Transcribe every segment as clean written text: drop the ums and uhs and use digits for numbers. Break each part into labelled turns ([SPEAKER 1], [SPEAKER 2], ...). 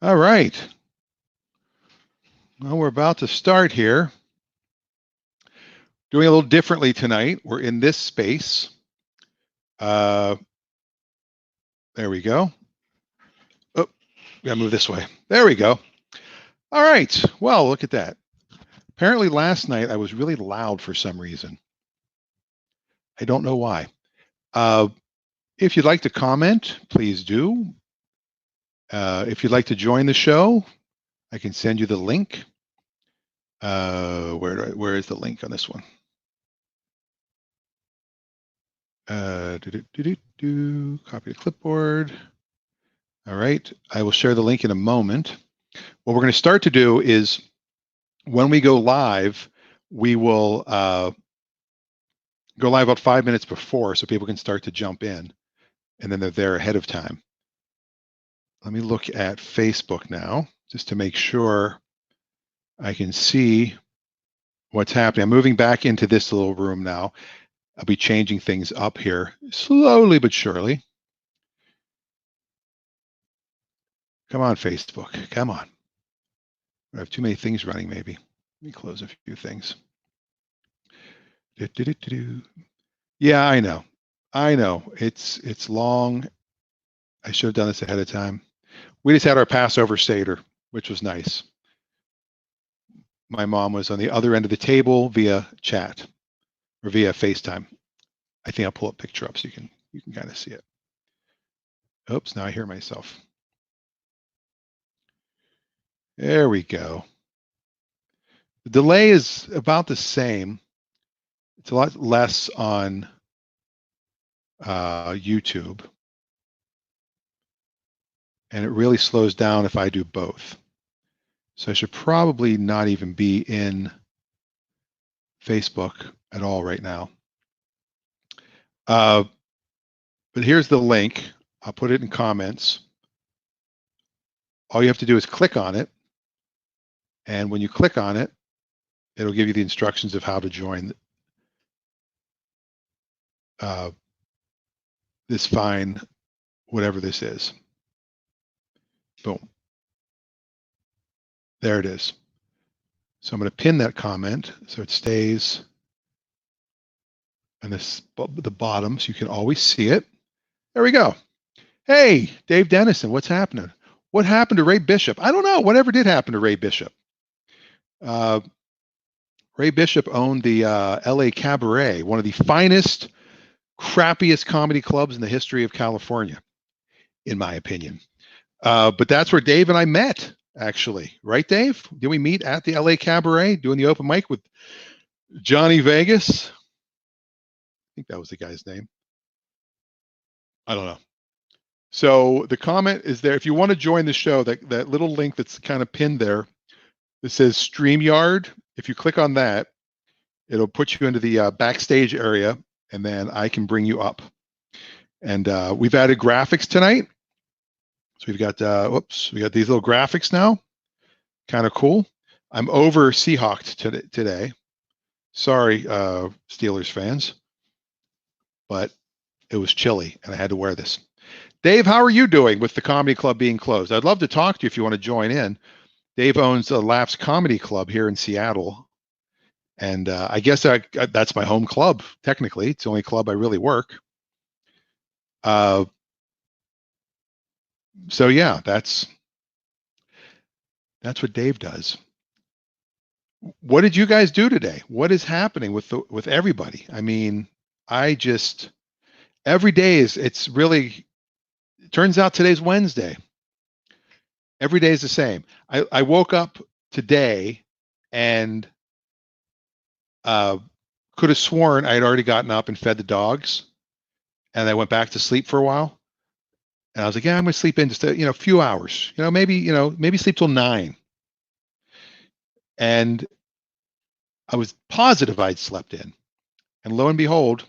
[SPEAKER 1] All right. Well, we're about to start here. Doing a little differently tonight. We're in this space. There we go. Oh, gotta move this way. There we go. All right. Well, look at that. Apparently last night I was really loud for some reason. I don't know why. Uh, if you'd like to comment, please do. If you'd like to join the show, I can send you the link. Where is the link on this one? Copy the clipboard. All right. I will share the link in a moment. What we're going to start to do is when we go live, we will go live about 5 minutes before so people can start to jump in and then they're there ahead of time. Let me look at Facebook now just to make sure I can see what's happening. I'm moving back into this little room now. I'll be changing things up here slowly but surely. Come on, Facebook. Come on. I have too many things running, maybe. Let me close a few things. Yeah, I know. I know. It's long. I should have done this ahead of time. We just had our Passover Seder, which was nice. My mom was on the other end of the table via chat or via FaceTime. I think I'll pull a picture up so you can kind of see it. Oops, now I hear myself. There we go. The delay is about the same. It's a lot less on YouTube. And it really slows down if I do both. So I should probably not even be in Facebook at all right now. But here's the link. I'll put it in comments. All you have to do is click on it. And when you click on it, it'll give you the instructions of how to join this fine, whatever this is. Boom. There it is. So I'm going to pin that comment so it stays on the bottom so you can always see it. There we go. Hey, Dave Dennison, what's happening? What happened to Ray Bishop? I don't know. Whatever did happen to Ray Bishop? Ray Bishop owned the LA Cabaret, one of the finest, crappiest comedy clubs in the history of California, in my opinion. But that's where Dave and I met, actually. Right, Dave? Did we meet at the LA Cabaret doing the open mic with Johnny Vegas? I think that was the guy's name. I don't know. So the comment is there. If you want to join the show, that little link that's kind of pinned there, that says StreamYard. If you click on that, it'll put you into the backstage area, and then I can bring you up. And we've added graphics tonight. So we've got, we got these little graphics now. Kind of cool. I'm over Seahawked today. Sorry, Steelers fans, but it was chilly and I had to wear this. Dave, how are you doing with the comedy club being closed? I'd love to talk to you if you want to join in. Dave owns a Laughs Comedy Club here in Seattle. And I guess that's my home club, technically. It's the only club I really work. So yeah, that's what Dave does. What did you guys do today? What is happening with everybody? I mean, every day it's really, it turns out today's Wednesday. Every day is the same. I woke up today and could have sworn I had already gotten up and fed the dogs, and I went back to sleep for a while. And I was like, yeah, I'm going to sleep in just a few hours. Maybe sleep till 9. And I was positive I'd slept in. And lo and behold,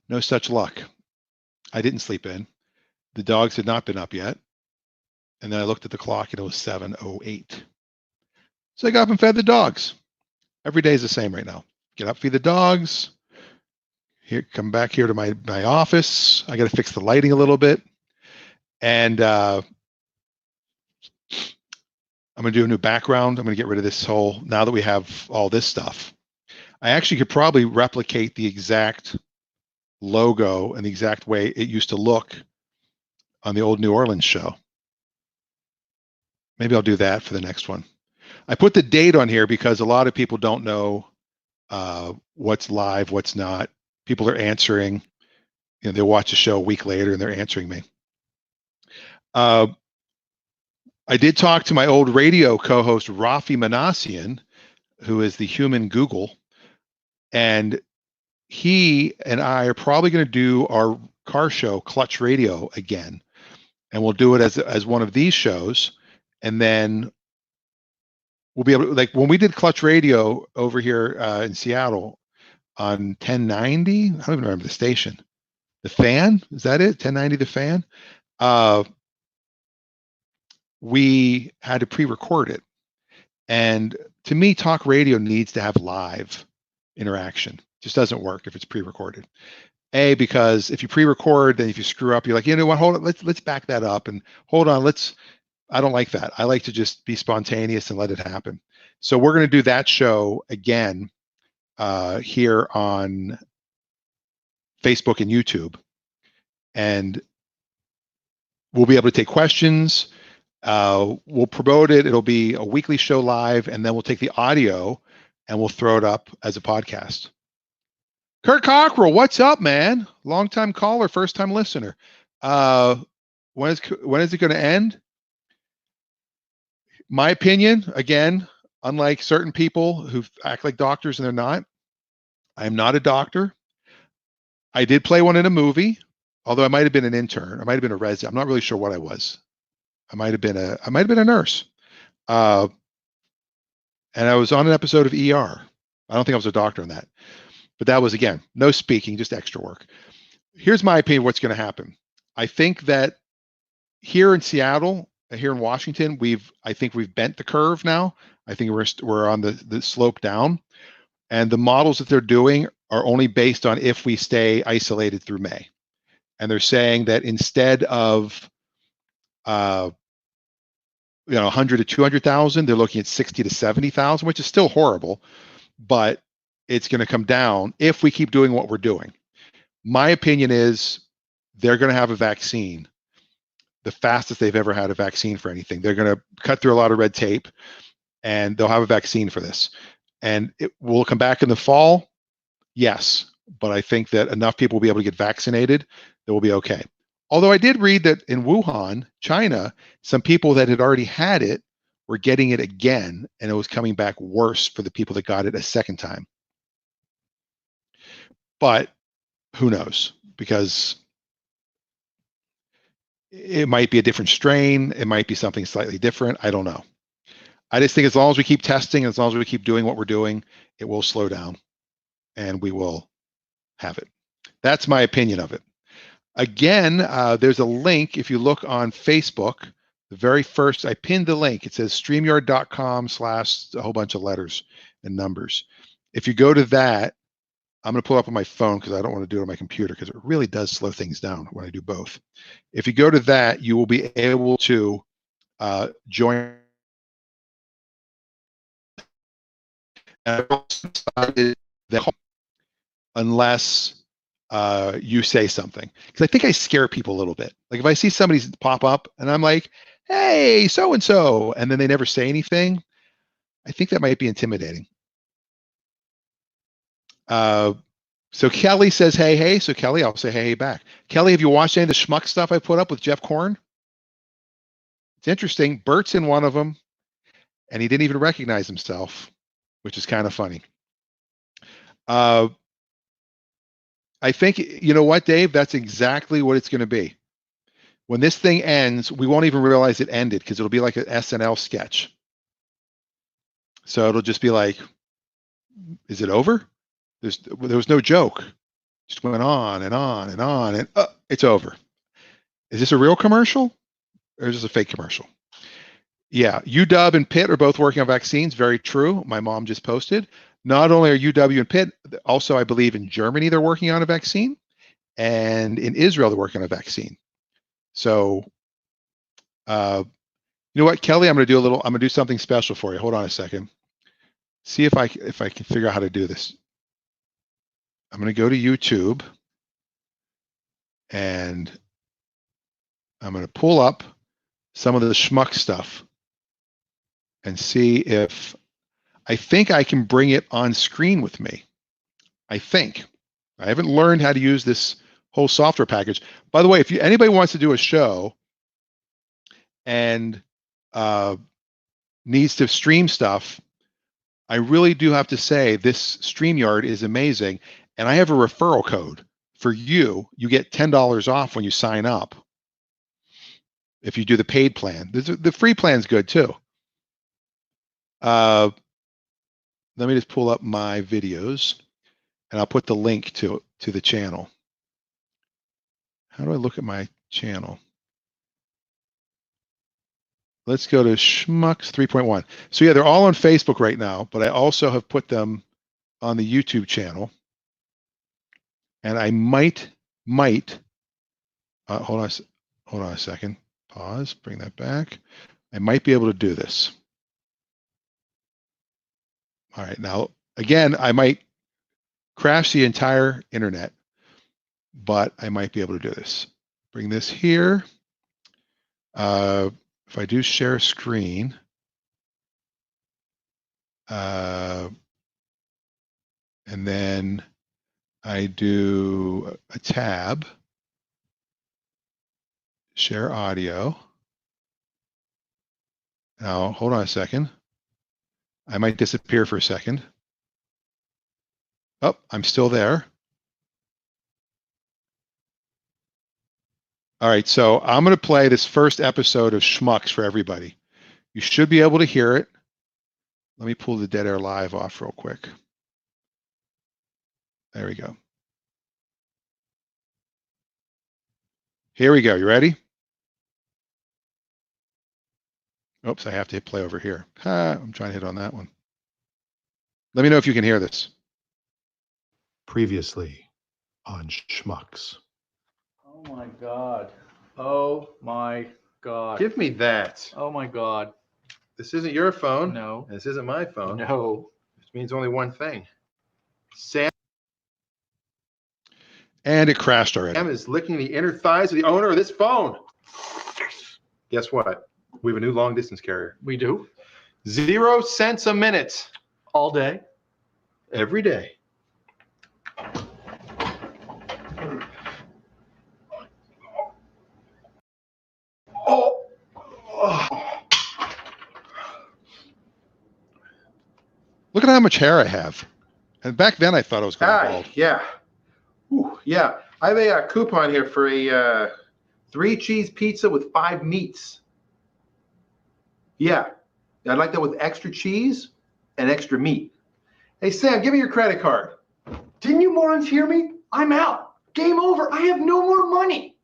[SPEAKER 1] no such luck. I didn't sleep in. The dogs had not been up yet. And then I looked at the clock and it was 7:08. So I got up and fed the dogs. Every day is the same right now. Get up, feed the dogs. Here, come back here to my office. I got to fix the lighting a little bit. And I'm going to do a new background. I'm going to get rid of this whole, now that we have all this stuff. I actually could probably replicate the exact logo and the exact way it used to look on the old New Orleans show. Maybe I'll do that for the next one. I put the date on here because a lot of people don't know what's live, what's not. People are answering. You know, they'll watch the show a week later and they're answering me. I did talk to my old radio co-host Rafi Manassian, who is the human Google, and he and I are probably going to do our car show Clutch Radio again, and we'll do it as one of these shows, and then we'll be able to, like when we did Clutch Radio over here in Seattle on 1090. I don't even remember the station. The Fan, is that it? 1090 The Fan. We had to pre-record it, and to me, talk radio needs to have live interaction. It just doesn't work if it's pre-recorded. Because if you pre-record, then if you screw up, you're like, you know what? Hold on, let's back that up, and hold on, I don't like that. I like to just be spontaneous and let it happen. So we're going to do that show again here on Facebook and YouTube, and we'll be able to take questions. We'll promote it. It'll be a weekly show live, and then we'll take the audio and we'll throw it up as a podcast. Kurt Cockrell, what's up, man? Long-time caller, first-time listener. When is it going to end? My opinion, again, unlike certain people who act like doctors and they're not, I am not a doctor. I did play one in a movie, although I might have been an intern. I might have been a resident. I'm not really sure what I was. I might have been a nurse. And I was on an episode of ER. I don't think I was a doctor on that. But that was, again, no speaking, just extra work. Here's my opinion of what's going to happen. I think that here in Seattle, here in Washington, I think we've bent the curve now. I think we're on the slope down. And the models that they're doing are only based on if we stay isolated through May. And they're saying that instead of 100 to 200,000, they're looking at 60 to 70,000, which is still horrible, but it's going to come down if we keep doing what we're doing. My opinion is they're going to have a vaccine, the fastest they've ever had a vaccine for anything. They're going to cut through a lot of red tape, and they'll have a vaccine for this. And it will come back in the fall, yes, but I think that enough people will be able to get vaccinated that we'll be okay. Although I did read that in Wuhan, China, some people that had already had it were getting it again, and it was coming back worse for the people that got it a second time. But who knows? Because it might be a different strain. It might be something slightly different. I don't know. I just think as long as we keep testing, as long as we keep doing what we're doing, it will slow down and we will have it. That's my opinion of it. Again, there's a link. If you look on Facebook, the very first, I pinned the link. It says StreamYard.com/ a whole bunch of letters and numbers. If you go to that, I'm going to pull up on my phone because I don't want to do it on my computer because it really does slow things down when I do both. If you go to that, you will be able to join. Unless you say something, because I think I scare people a little bit. Like if I see somebody pop up and I'm like, hey, so-and-so, and then they never say anything, I think that might be intimidating. So Kelly says, hey. So Kelly, I'll say hey back. Kelly, have you watched any of the schmuck stuff I put up with Jeff Korn? It's interesting. Bert's in one of them, and he didn't even recognize himself, which is kind of funny. I think, you know what, Dave? That's exactly what it's going to be. When this thing ends, we won't even realize it ended because it'll be like an SNL sketch. So it'll just be like, is it over? There was no joke. Just went on and on and on, and it's over. Is this a real commercial or is this a fake commercial? Yeah, UW and Pitt are both working on vaccines. Very true. My mom just posted. Not only are UW and Pitt, also I believe in Germany they're working on a vaccine, and in Israel they're working on a vaccine. So You know what, Kelly? I'm gonna do something special for you. Hold on a second. See if I can figure out how to do this. I'm gonna go to YouTube and I'm gonna pull up some of the schmuck stuff and see if I think I can bring it on screen with me. I think. I haven't learned how to use this whole software package. By the way, if anybody wants to do a show and needs to stream stuff, I really do have to say this StreamYard is amazing. And I have a referral code for you. You get $10 off when you sign up if you do the paid plan. The free plan's good too. Let me just pull up my videos and I'll put the link to the channel. How do I look at my channel? Let's go to Schmucks 3.1. So yeah, they're all on Facebook right now, but I also have put them on the YouTube channel. And I might, hold on a second, pause, bring that back. I might be able to do this. All right, now, again, I might crash the entire internet, but I might be able to do this. Bring this here. If I do share screen, and then I do a tab, share audio. Now, hold on a second. I might disappear for a second. Oh, I'm still there. All right, so I'm going to play this first episode of Schmucks for everybody. You should be able to hear it. Let me pull the Dead Air Live off real quick. There we go. Here we go. You ready? Oops, I have to hit play over here. I'm trying to hit on that one. Let me know if you can hear this. Previously on Schmucks.
[SPEAKER 2] Oh my God. Oh my God.
[SPEAKER 1] Give me that.
[SPEAKER 2] Oh my God.
[SPEAKER 1] This isn't your phone.
[SPEAKER 2] No.
[SPEAKER 1] This isn't my phone.
[SPEAKER 2] No.
[SPEAKER 1] This means only one thing. Sam. And it crashed already. Sam is licking the inner thighs of the owner of this phone. Guess what? We have a new long distance carrier.
[SPEAKER 2] We do?
[SPEAKER 1] 0 cents a minute.
[SPEAKER 2] All day?
[SPEAKER 1] Every day. Oh. Look at how much hair I have. And back then I thought I was going bald.
[SPEAKER 3] Yeah. Ooh, yeah. I have a coupon here for a 3-cheese pizza with 5 meats. Yeah. I'd like that with extra cheese and extra meat. Hey, Sam, give me your credit card.
[SPEAKER 4] Didn't you morons hear me? I'm out. Game over. I have no more money.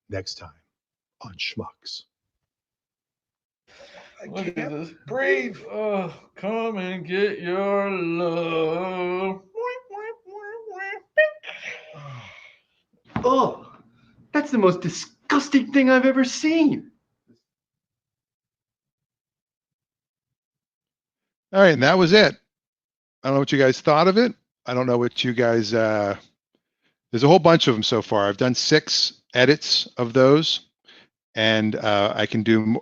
[SPEAKER 1] Next time on Schmucks.
[SPEAKER 2] Look at this. Breathe. Oh, come and get your love.
[SPEAKER 4] Oh, that's the most disgusting thing I've ever seen.
[SPEAKER 1] All right, and that was it. I don't know what you guys thought of it. I don't know what you guys, there's a whole bunch of them so far. I've done 6 edits of those, and I can do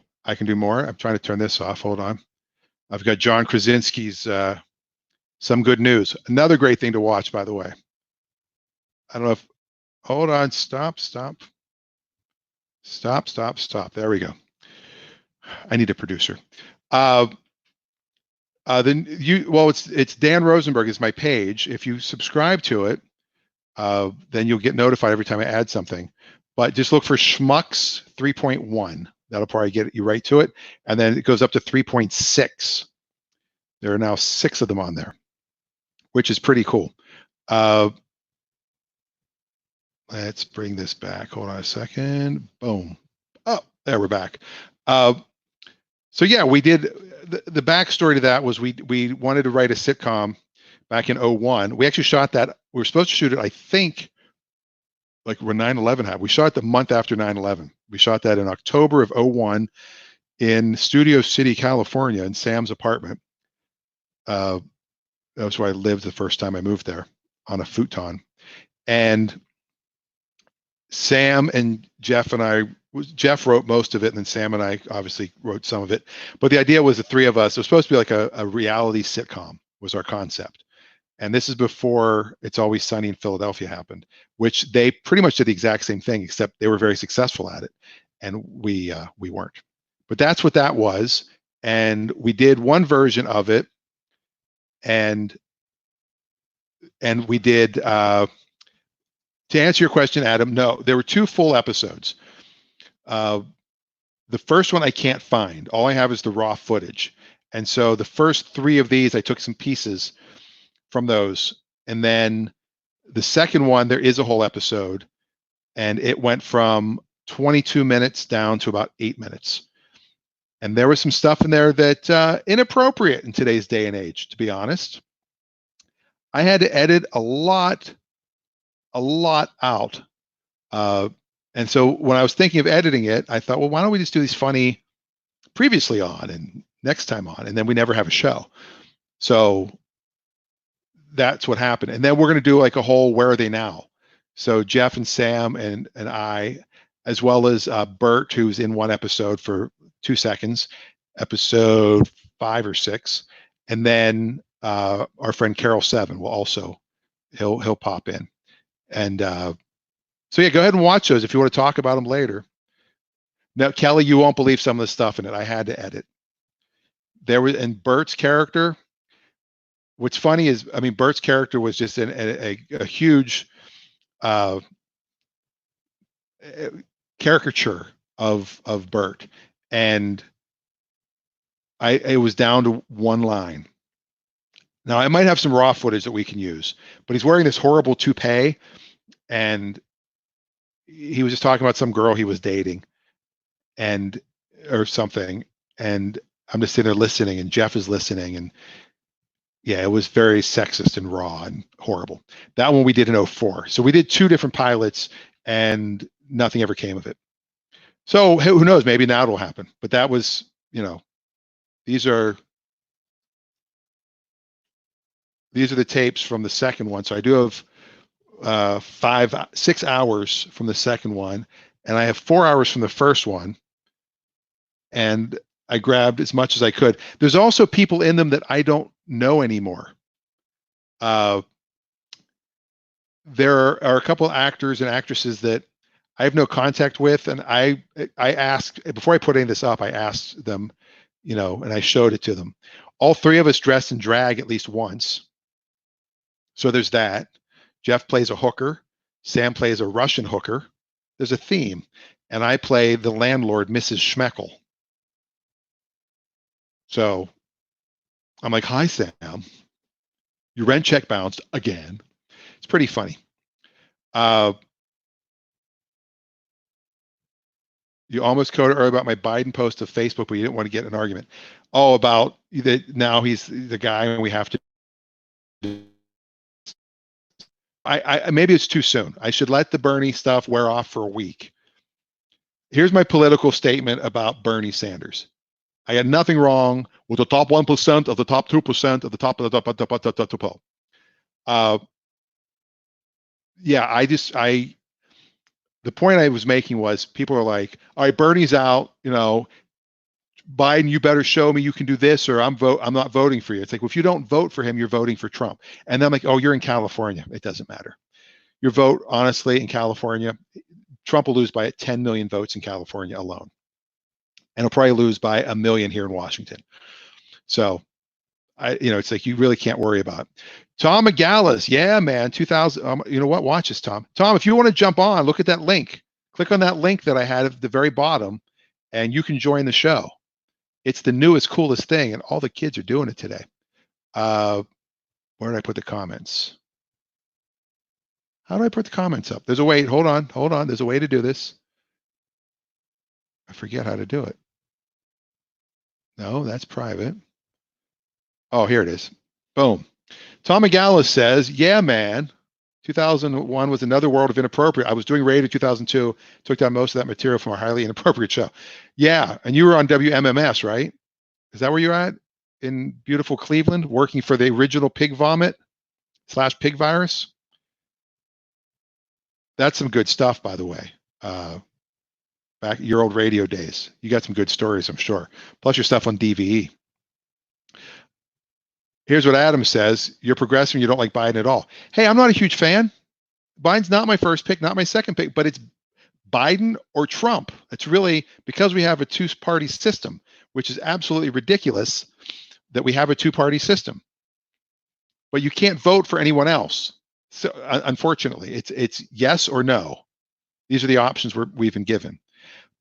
[SPEAKER 1] more. I'm trying to turn this off. Hold on. I've got John Krasinski's Some Good News. Another great thing to watch, by the way. I don't know if, hold on, stop. There we go. I need a producer. It's Dan Rosenberg is my page. If you subscribe to it, then you'll get notified every time I add something. But just look for Schmucks 3.1. That'll probably get you right to it. And then it goes up to 3.6. There are now 6 of them on there, which is pretty cool. Let's bring this back. Hold on a second. Boom. Oh, there we're back. So yeah, we did the backstory to that was we wanted to write a sitcom back in 01. We actually shot that. We were supposed to shoot it, I think, like when 9/11 happened. We shot it the month after 9/11. We shot that in October of 01 in Studio City, California, in Sam's apartment. That's where I lived the first time I moved there, on a futon. And Sam and Jeff and I, Jeff wrote most of it, and then Sam and I obviously wrote some of it. But the idea was the three of us. It was supposed to be like a reality sitcom was our concept. And this is before It's Always Sunny in Philadelphia happened, which they pretty much did the exact same thing, except they were very successful at it, and we weren't. But that's what that was. And we did one version of it, and we did. To answer your question, Adam, no, there were 2 full episodes. The first one I can't find. All I have is the raw footage. And so the first 3 of these, I took some pieces from those. And then the second one, there is a whole episode, and it went from 22 minutes down to about 8 minutes. And there was some stuff in there that inappropriate in today's day and age, to be honest. I had to edit a lot out. And so when I was thinking of editing it, I thought, well, why don't we just do these funny previously on and next time on, and then we never have a show. So that's what happened. And then we're going to do like a whole Where Are They Now? So Jeff and Sam and I, as well as Bert, who's in one episode for 2 seconds, episode 5 or 6. And then our friend Carol Seven will also, he'll pop in. And so yeah, go ahead and watch those if you want to talk about them later. Now, Kelly, you won't believe some of the stuff in it. I had to edit. There was, and Bert's character, what's funny is, I mean, Bert's character was just a huge caricature of Bert. And it was down to one line. Now, I might have some raw footage that we can use, but he's wearing this horrible toupee, and he was just talking about some girl he was dating or something. And I'm just sitting there listening, and Jeff is listening. And yeah, it was very sexist and raw and horrible. That one we did in 04. So we did 2 different pilots, and nothing ever came of it. So who knows, maybe now it'll happen. But that was, these are the tapes from the second one. So I do have 6 hours from the second one, and I have 4 hours from the first one. And I grabbed as much as I could. There's also people in them that I don't know anymore. There are a couple of actors and actresses that I have no contact with, and I asked, before I put any of this up, I asked them, and I showed it to them. All 3 of us dressed in drag at least once. So there's that. Jeff plays a hooker. Sam plays a Russian hooker. There's a theme. And I play the landlord, Mrs. Schmeckel. So I'm like, hi, Sam. Your rent check bounced again. It's pretty funny. You almost quoted earlier about my Biden post to Facebook, but you didn't want to get in an argument. Oh, about that now he's the guy and we have to. I maybe it's too soon. I should let the Bernie stuff wear off for a week. Here's my political statement about Bernie Sanders. I had nothing wrong with the top 1% of the top 2% of the top of the top. Yeah, the point I was making was people are like, all right, Bernie's out, Biden, you better show me you can do this, or I'm not voting for you. It's like, well, if you don't vote for him, you're voting for Trump. And then I'm like, oh, you're in California. It doesn't matter. Your vote, honestly, in California, Trump will lose by 10 million votes in California alone. And he'll probably lose by 1 million here in Washington. So, it's like you really can't worry about it. Tom McGallis, yeah, man, 2000. You know what? Watch this, Tom. Tom, if you want to jump on, look at that link. Click on that link that I had at the very bottom, and you can join the show. It's the newest, coolest thing, and all the kids are doing it today. Where did I put the comments? How do I put the comments up? There's a way. Hold on. There's a way to do this. I forget how to do it. No, that's private. Oh, here it is. Boom. Tom McGallis says, yeah, man. 2001 was another world of inappropriate. I was doing radio in 2002, took down most of that material from a highly inappropriate show. Yeah, and you were on WMMS, right? Is that where you're at? In beautiful Cleveland, working for the original pig vomit / pig virus? That's some good stuff, by the way. Back your old radio days. You got some good stories, I'm sure. Plus your stuff on DVE. Here's what Adam says. You're progressive and you don't like Biden at all. Hey, I'm not a huge fan. Biden's not my first pick, not my second pick, but it's Biden or Trump. It's really because we have a two-party system, which is absolutely ridiculous that we have a two-party system. But you can't vote for anyone else. So unfortunately, it's yes or no. These are the options we've been given.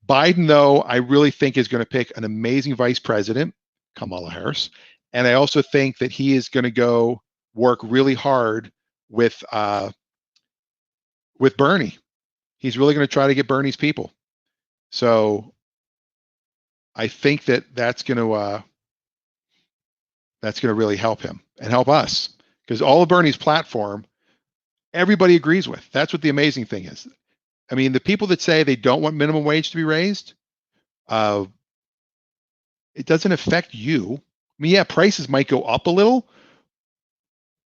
[SPEAKER 1] Biden, though, I really think is going to pick an amazing vice president, Kamala Harris. And I also think that he is going to go work really hard with Bernie. He's really going to try to get Bernie's people. So I think that's going to really help him and help us, because all of Bernie's platform, everybody agrees with. That's what the amazing thing is. I mean, the people that say they don't want minimum wage to be raised, it doesn't affect you. I mean, yeah, prices might go up a little,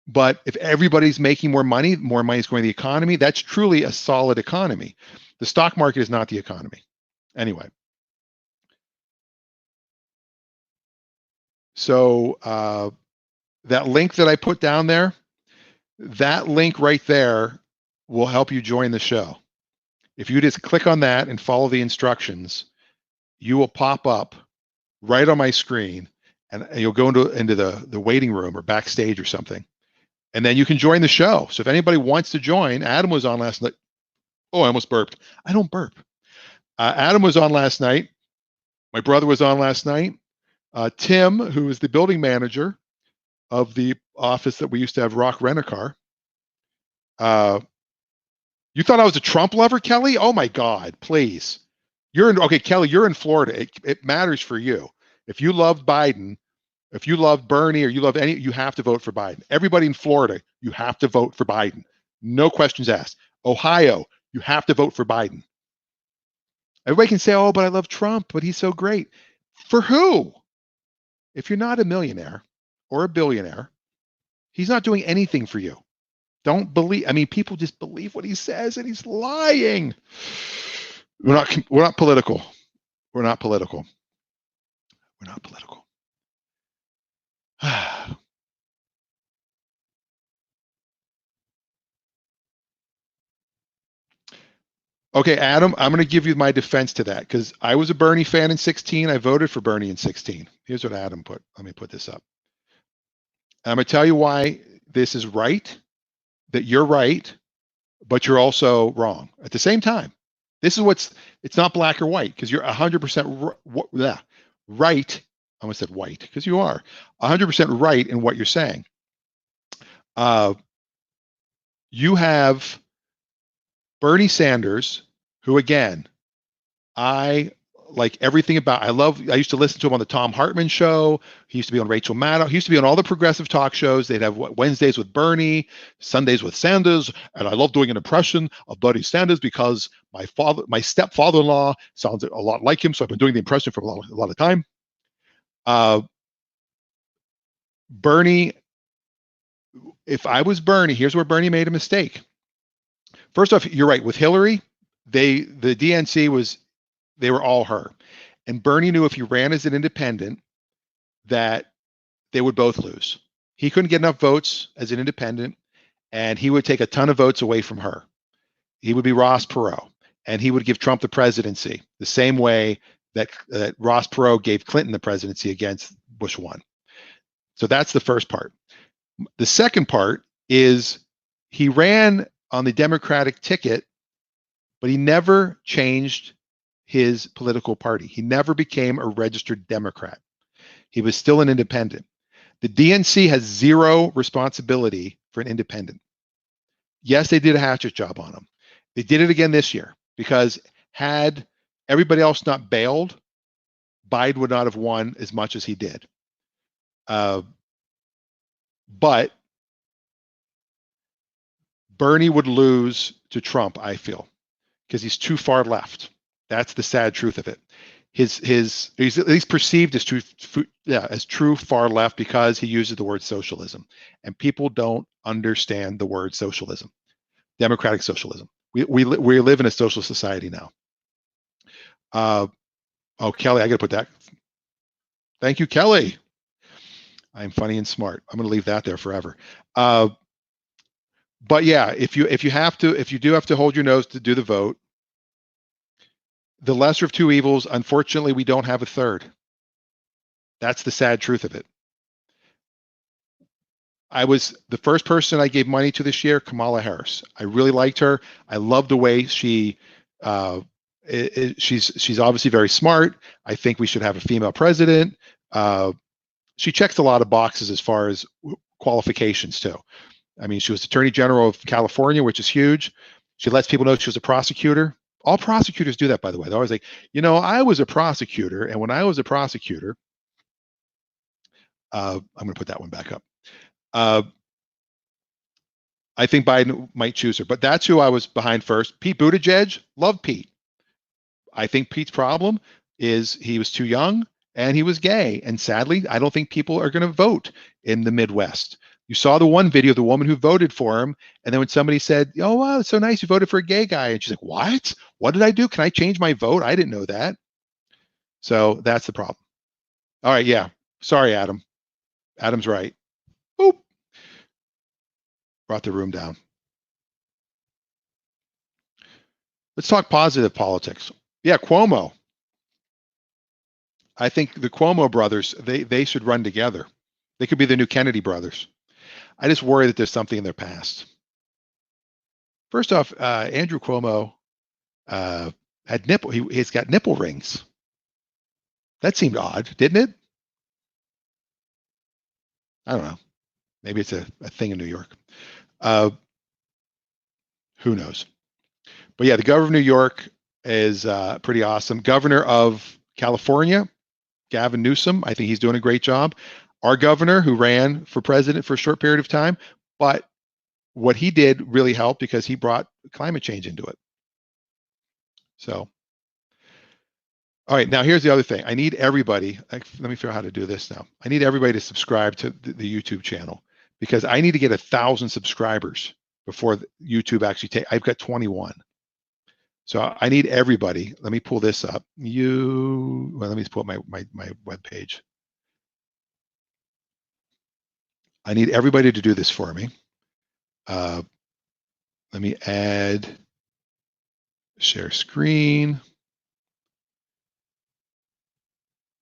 [SPEAKER 1] but if everybody's making more money is going to the economy. That's truly a solid economy. The stock market is not the economy. Anyway. So that link that I put down there, that link right there will help you join the show. If you just click on that and follow the instructions, you will pop up right on my screen, and you'll go into the waiting room or backstage or something. And then you can join the show. So if anybody wants to join, Adam was on last night. Oh, I almost burped. I don't burp. Adam was on last night. My brother was on last night. Tim, who is the building manager of the office that we used to have, Rock Rent-A-Car. You thought I was a Trump lover, Kelly? Oh my God, please. Okay, Kelly, you're in Florida. It matters for you. If you love Biden, if you love Bernie, or you love any, you have to vote for Biden. Everybody in Florida, you have to vote for Biden. No questions asked. Ohio, you have to vote for Biden. Everybody can say, oh, but I love Trump, but he's so great. For who? If you're not a millionaire or a billionaire, he's not doing anything for you. Don't believe. I mean, people just believe what he says, and he's lying. We're not political. We're not political. We're not political. Okay, Adam, I'm going to give you my defense to that, because I was a Bernie fan in 2016. I voted for Bernie in 2016. Here's what Adam put. Let me put this up. I'm going to tell you why this is right, that you're right, but you're also wrong at the same time. This is it's not black or white, because you're 100% right. I almost said white, because you are 100% right in what you're saying. You have Bernie Sanders, who, again, I like everything about. I used to listen to him on the Tom Hartman show. He used to be on Rachel Maddow. He used to be on all the progressive talk shows. They'd have Wednesdays with Bernie, Sundays with Sanders, and I love doing an impression of Bernie Sanders because my stepfather-in-law sounds a lot like him, so I've been doing the impression for a lot of time. Bernie, if I was Bernie, here's where Bernie made a mistake. First off, you're right. With Hillary, the DNC they were all her. And Bernie knew if he ran as an independent that they would both lose. He couldn't get enough votes as an independent, and he would take a ton of votes away from her. He would be Ross Perot, and he would give Trump the presidency the same way that Ross Perot gave Clinton the presidency against Bush 1. So that's the first part. The second part is he ran on the Democratic ticket, but he never changed his political party. He never became a registered Democrat. He was still an independent. The DNC has zero responsibility for an independent. Yes, they did a hatchet job on him. They did it again this year, because had everybody else not bailed, Biden would not have won as much as he did. But Bernie would lose to Trump, I feel, because he's too far left. That's the sad truth of it. He's at least perceived as true far left because he uses the word socialism, and people don't understand the word socialism, democratic socialism. We live in a social society now. Oh, Kelly, I got to put that. Thank you, Kelly. I'm funny and smart. I'm going to leave that there forever. But yeah, if you do have to hold your nose to do the vote, the lesser of two evils, unfortunately, we don't have a third. That's the sad truth of it. I was the first person I gave money to this year, Kamala Harris. I really liked her. I love the way she's obviously very smart. I think we should have a female president. She checks a lot of boxes as far as qualifications too. I mean, she was Attorney General of California, which is huge. She lets people know she was a prosecutor. All prosecutors do that, by the way. They're always like, I was a prosecutor, and when I was a prosecutor, I'm going to put that one back up. I think Biden might choose her, but that's who I was behind first. Pete Buttigieg, love Pete. I think Pete's problem is he was too young and he was gay. And sadly, I don't think people are going to vote in the Midwest. You saw the one video of the woman who voted for him. And then when somebody said, oh, wow, it's so nice you voted for a gay guy. And she's like, what? What did I do? Can I change my vote? I didn't know that. So that's the problem. All right. Yeah. Sorry, Adam. Adam's right. Boop. Brought the room down. Let's talk positive politics. Yeah, Cuomo. I think the Cuomo brothers, they should run together. They could be the new Kennedy brothers. I just worry that there's something in their past. First off, Andrew Cuomo had he's got nipple rings. That seemed odd, didn't it? I don't know. Maybe it's a thing in New York. Who knows? But yeah, the governor of New York is pretty awesome. Governor of California, Gavin Newsom, I think he's doing a great job. Our governor, who ran for president for a short period of time, but what he did really helped because he brought climate change into it. So, all right, now here's the other thing. I need everybody, let me figure out how to do this now. I need everybody to subscribe to the YouTube channel because I need to get 1,000 subscribers before YouTube actually I've got 21. So I need everybody. Let me pull this up. Let me pull up my web page. I need everybody to do this for me. Let me add share screen.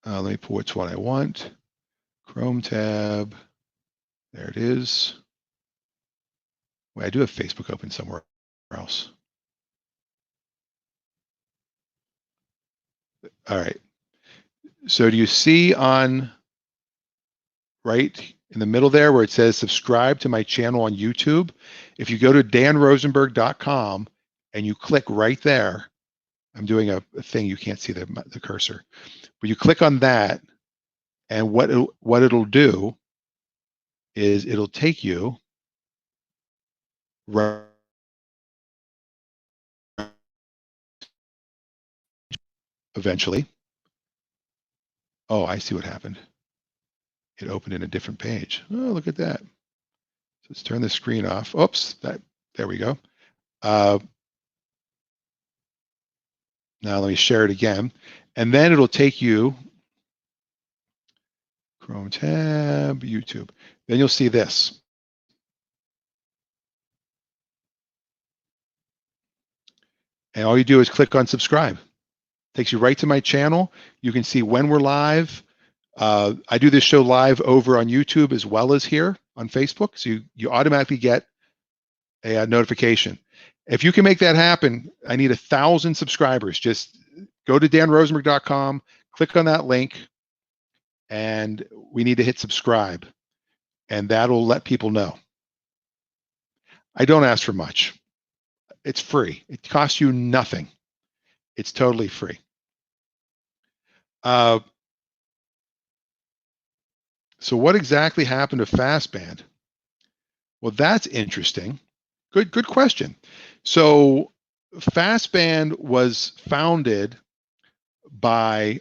[SPEAKER 1] Let me pull which one I want. Chrome tab. There it is. Wait, I do have Facebook open somewhere else. All right. So do you see on right in the middle there where it says subscribe to my channel on YouTube? If you go to danrosenberg.com and you click right there, I'm doing a thing, you can't see the cursor, but you click on that and what it'll do is it'll take you right eventually. Oh, I see what happened. It opened in a different page. Oh, look at that. So let's turn the screen off. Oops, there we go. Now let me share it again. And then it'll take you, Chrome tab, YouTube. Then you'll see this. And all you do is click on subscribe. Takes you right to my channel. You can see when we're live. I do this show live over on YouTube as well as here on Facebook. So you automatically get a notification. If you can make that happen, I need 1,000 subscribers. Just go to danrosenberg.com, click on that link, and we need to hit subscribe. And that'll let people know. I don't ask for much. It's free. It costs you nothing. It's totally free. So what exactly happened to Fastband? Well, that's interesting. Good question. So Fastband was founded by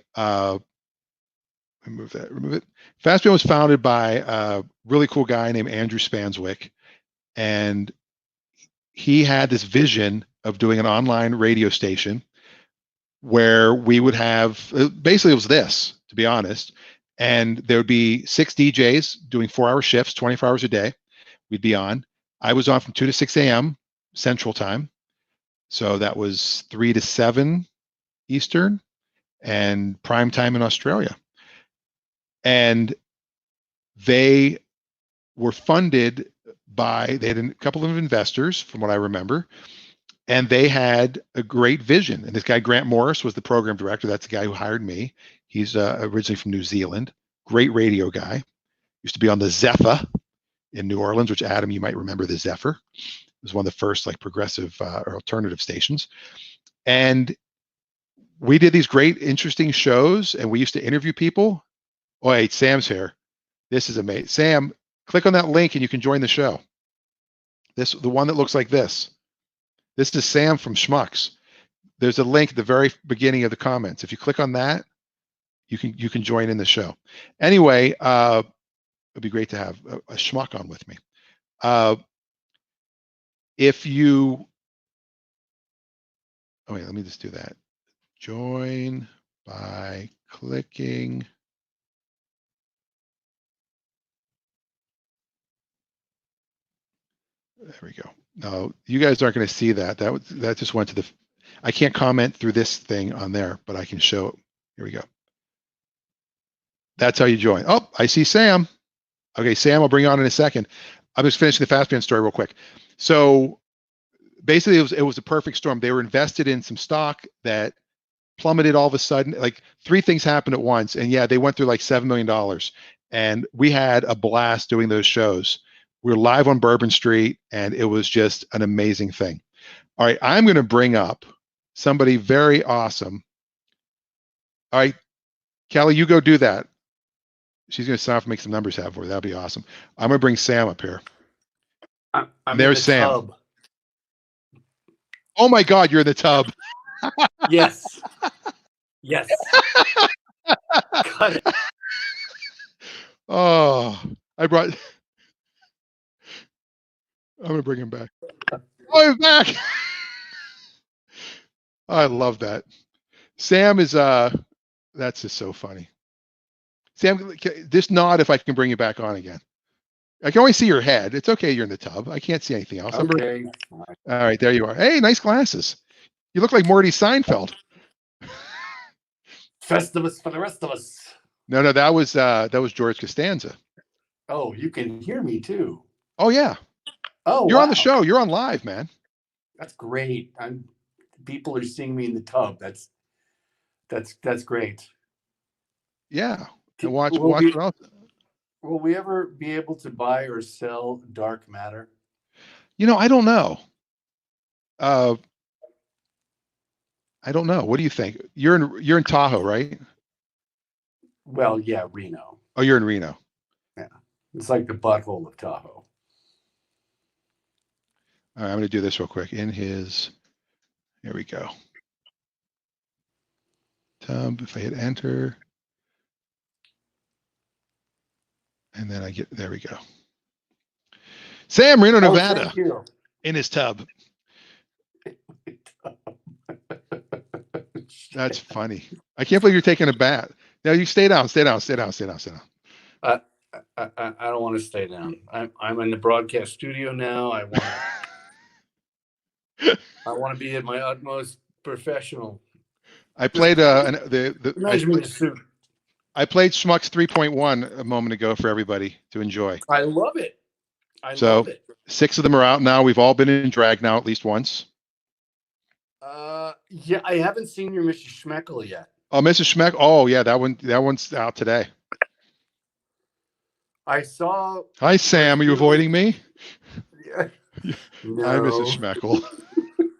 [SPEAKER 1] remove it. Fastband was founded by a really cool guy named Andrew Spanswick, and he had this vision of doing an online radio station where we would have, basically it was this, to be honest, and there would be 6 DJs doing 4-hour shifts, 24 hours a day. We'd be on. I was on from 2 to 6 a.m. Central Time. So that was 3 to 7 Eastern, and prime time in Australia. And they were funded by, they had a couple of investors, from what I remember, and they had a great vision. And this guy, Grant Morris, was the program director. That's the guy who hired me. He's originally from New Zealand. Great radio guy. Used to be on the Zephyr in New Orleans, which, Adam, you might remember the Zephyr. It was one of the first like progressive or alternative stations. And we did these great, interesting shows, and we used to interview people. Oh, wait, Sam's here. This is amazing. Sam, click on that link and you can join the show. The one that looks like this. This is Sam from Schmucks. There's a link at the very beginning of the comments. If you click on that, you can join in the show. Anyway, it'd be great to have a schmuck on with me. If you, oh wait, let me just do that. Join by clicking. There we go. No, you guys aren't going to see that. That just went to the, I can't comment through this thing on there, but I can show. Here we go. That's how you join. Oh, I see Sam. Okay, Sam, I'll bring you on in a second. I'm just finishing the Fastband story real quick. So basically it was a perfect storm. They were invested in some stock that plummeted all of a sudden. Like 3 things happened at once. And yeah, they went through like $7 million. And we had a blast doing those shows. We were live on Bourbon Street, and it was just an amazing thing. All right, I'm going to bring up somebody very awesome. All right, Kelly, you go do that. She's going to sign off and make some numbers happen for you. That'll be awesome. I'm going to bring Sam up here. There's Sam.
[SPEAKER 5] Tub.
[SPEAKER 1] Oh my God, you're in the tub.
[SPEAKER 5] Yes. Yes. Cut it.
[SPEAKER 1] Oh, I'm going to bring him back. Oh, he's back. I love that. Sam is, that's just so funny. Sam, just nod if I can bring you back on again. I can only see your head. It's okay. You're in the tub. I can't see anything else.
[SPEAKER 5] Okay.
[SPEAKER 1] All right, there you are. Hey, nice glasses. You look like Morty Seinfeld.
[SPEAKER 5] Festivus for the rest of us.
[SPEAKER 1] No, that was George Costanza.
[SPEAKER 5] Oh, you can hear me too.
[SPEAKER 1] Oh yeah.
[SPEAKER 5] Oh,
[SPEAKER 1] you're
[SPEAKER 5] wow.
[SPEAKER 1] on the show. You're on live, man.
[SPEAKER 5] That's great. People are seeing me in the tub. That's great.
[SPEAKER 1] Yeah. And
[SPEAKER 5] Will
[SPEAKER 1] watch what else.
[SPEAKER 5] Will we ever be able to buy or sell dark matter?
[SPEAKER 1] I don't know. I don't know. What do you think? You're in Tahoe, right?
[SPEAKER 5] Well, yeah, Reno.
[SPEAKER 1] Oh, you're in Reno.
[SPEAKER 5] Yeah. It's like the butthole of Tahoe.
[SPEAKER 1] All right, I'm going to do this real quick. Here we go. Tub, if I hit enter. And then there we go. Sam, Reno, Nevada,
[SPEAKER 5] thank you.
[SPEAKER 1] in his tub. That's funny. I can't believe you're taking a bath. Now you stay down.
[SPEAKER 5] I don't want to stay down. I'm in the broadcast studio now. I want to be at my utmost professional.
[SPEAKER 1] I played I played Schmucks 3.1 a moment ago for everybody to enjoy.
[SPEAKER 5] I love it. Love it.
[SPEAKER 1] 6 of them are out now. We've all been in drag now at least once.
[SPEAKER 5] Yeah, I haven't seen your Mrs. Schmeckel yet.
[SPEAKER 1] Oh, Mrs. Schmeck. Oh, yeah, that one's out today.
[SPEAKER 5] I saw.
[SPEAKER 1] Hi, Sam. Are you avoiding me?
[SPEAKER 5] Yeah. No.
[SPEAKER 1] Hi, Mrs. Schmeckel.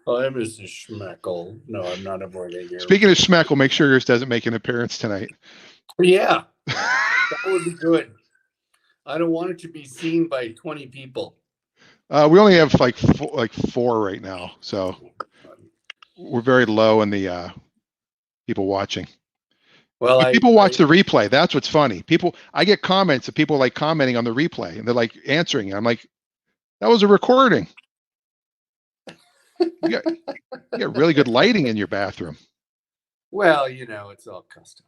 [SPEAKER 5] Hi, Mrs. Schmeckel. No, I'm not avoiding you.
[SPEAKER 1] Speaking of Schmeckel, make sure yours doesn't make an appearance tonight.
[SPEAKER 5] Yeah, that would be good. I don't want it to be seen by 20 people.
[SPEAKER 1] We only have like four right now, so we're very low in the people watching.
[SPEAKER 5] Well,
[SPEAKER 1] But people watch the replay. That's what's funny. I get comments of people like commenting on the replay, and they're like answering it. I'm like, that was a recording. You got really good lighting in your bathroom.
[SPEAKER 5] Well, you know, it's all custom.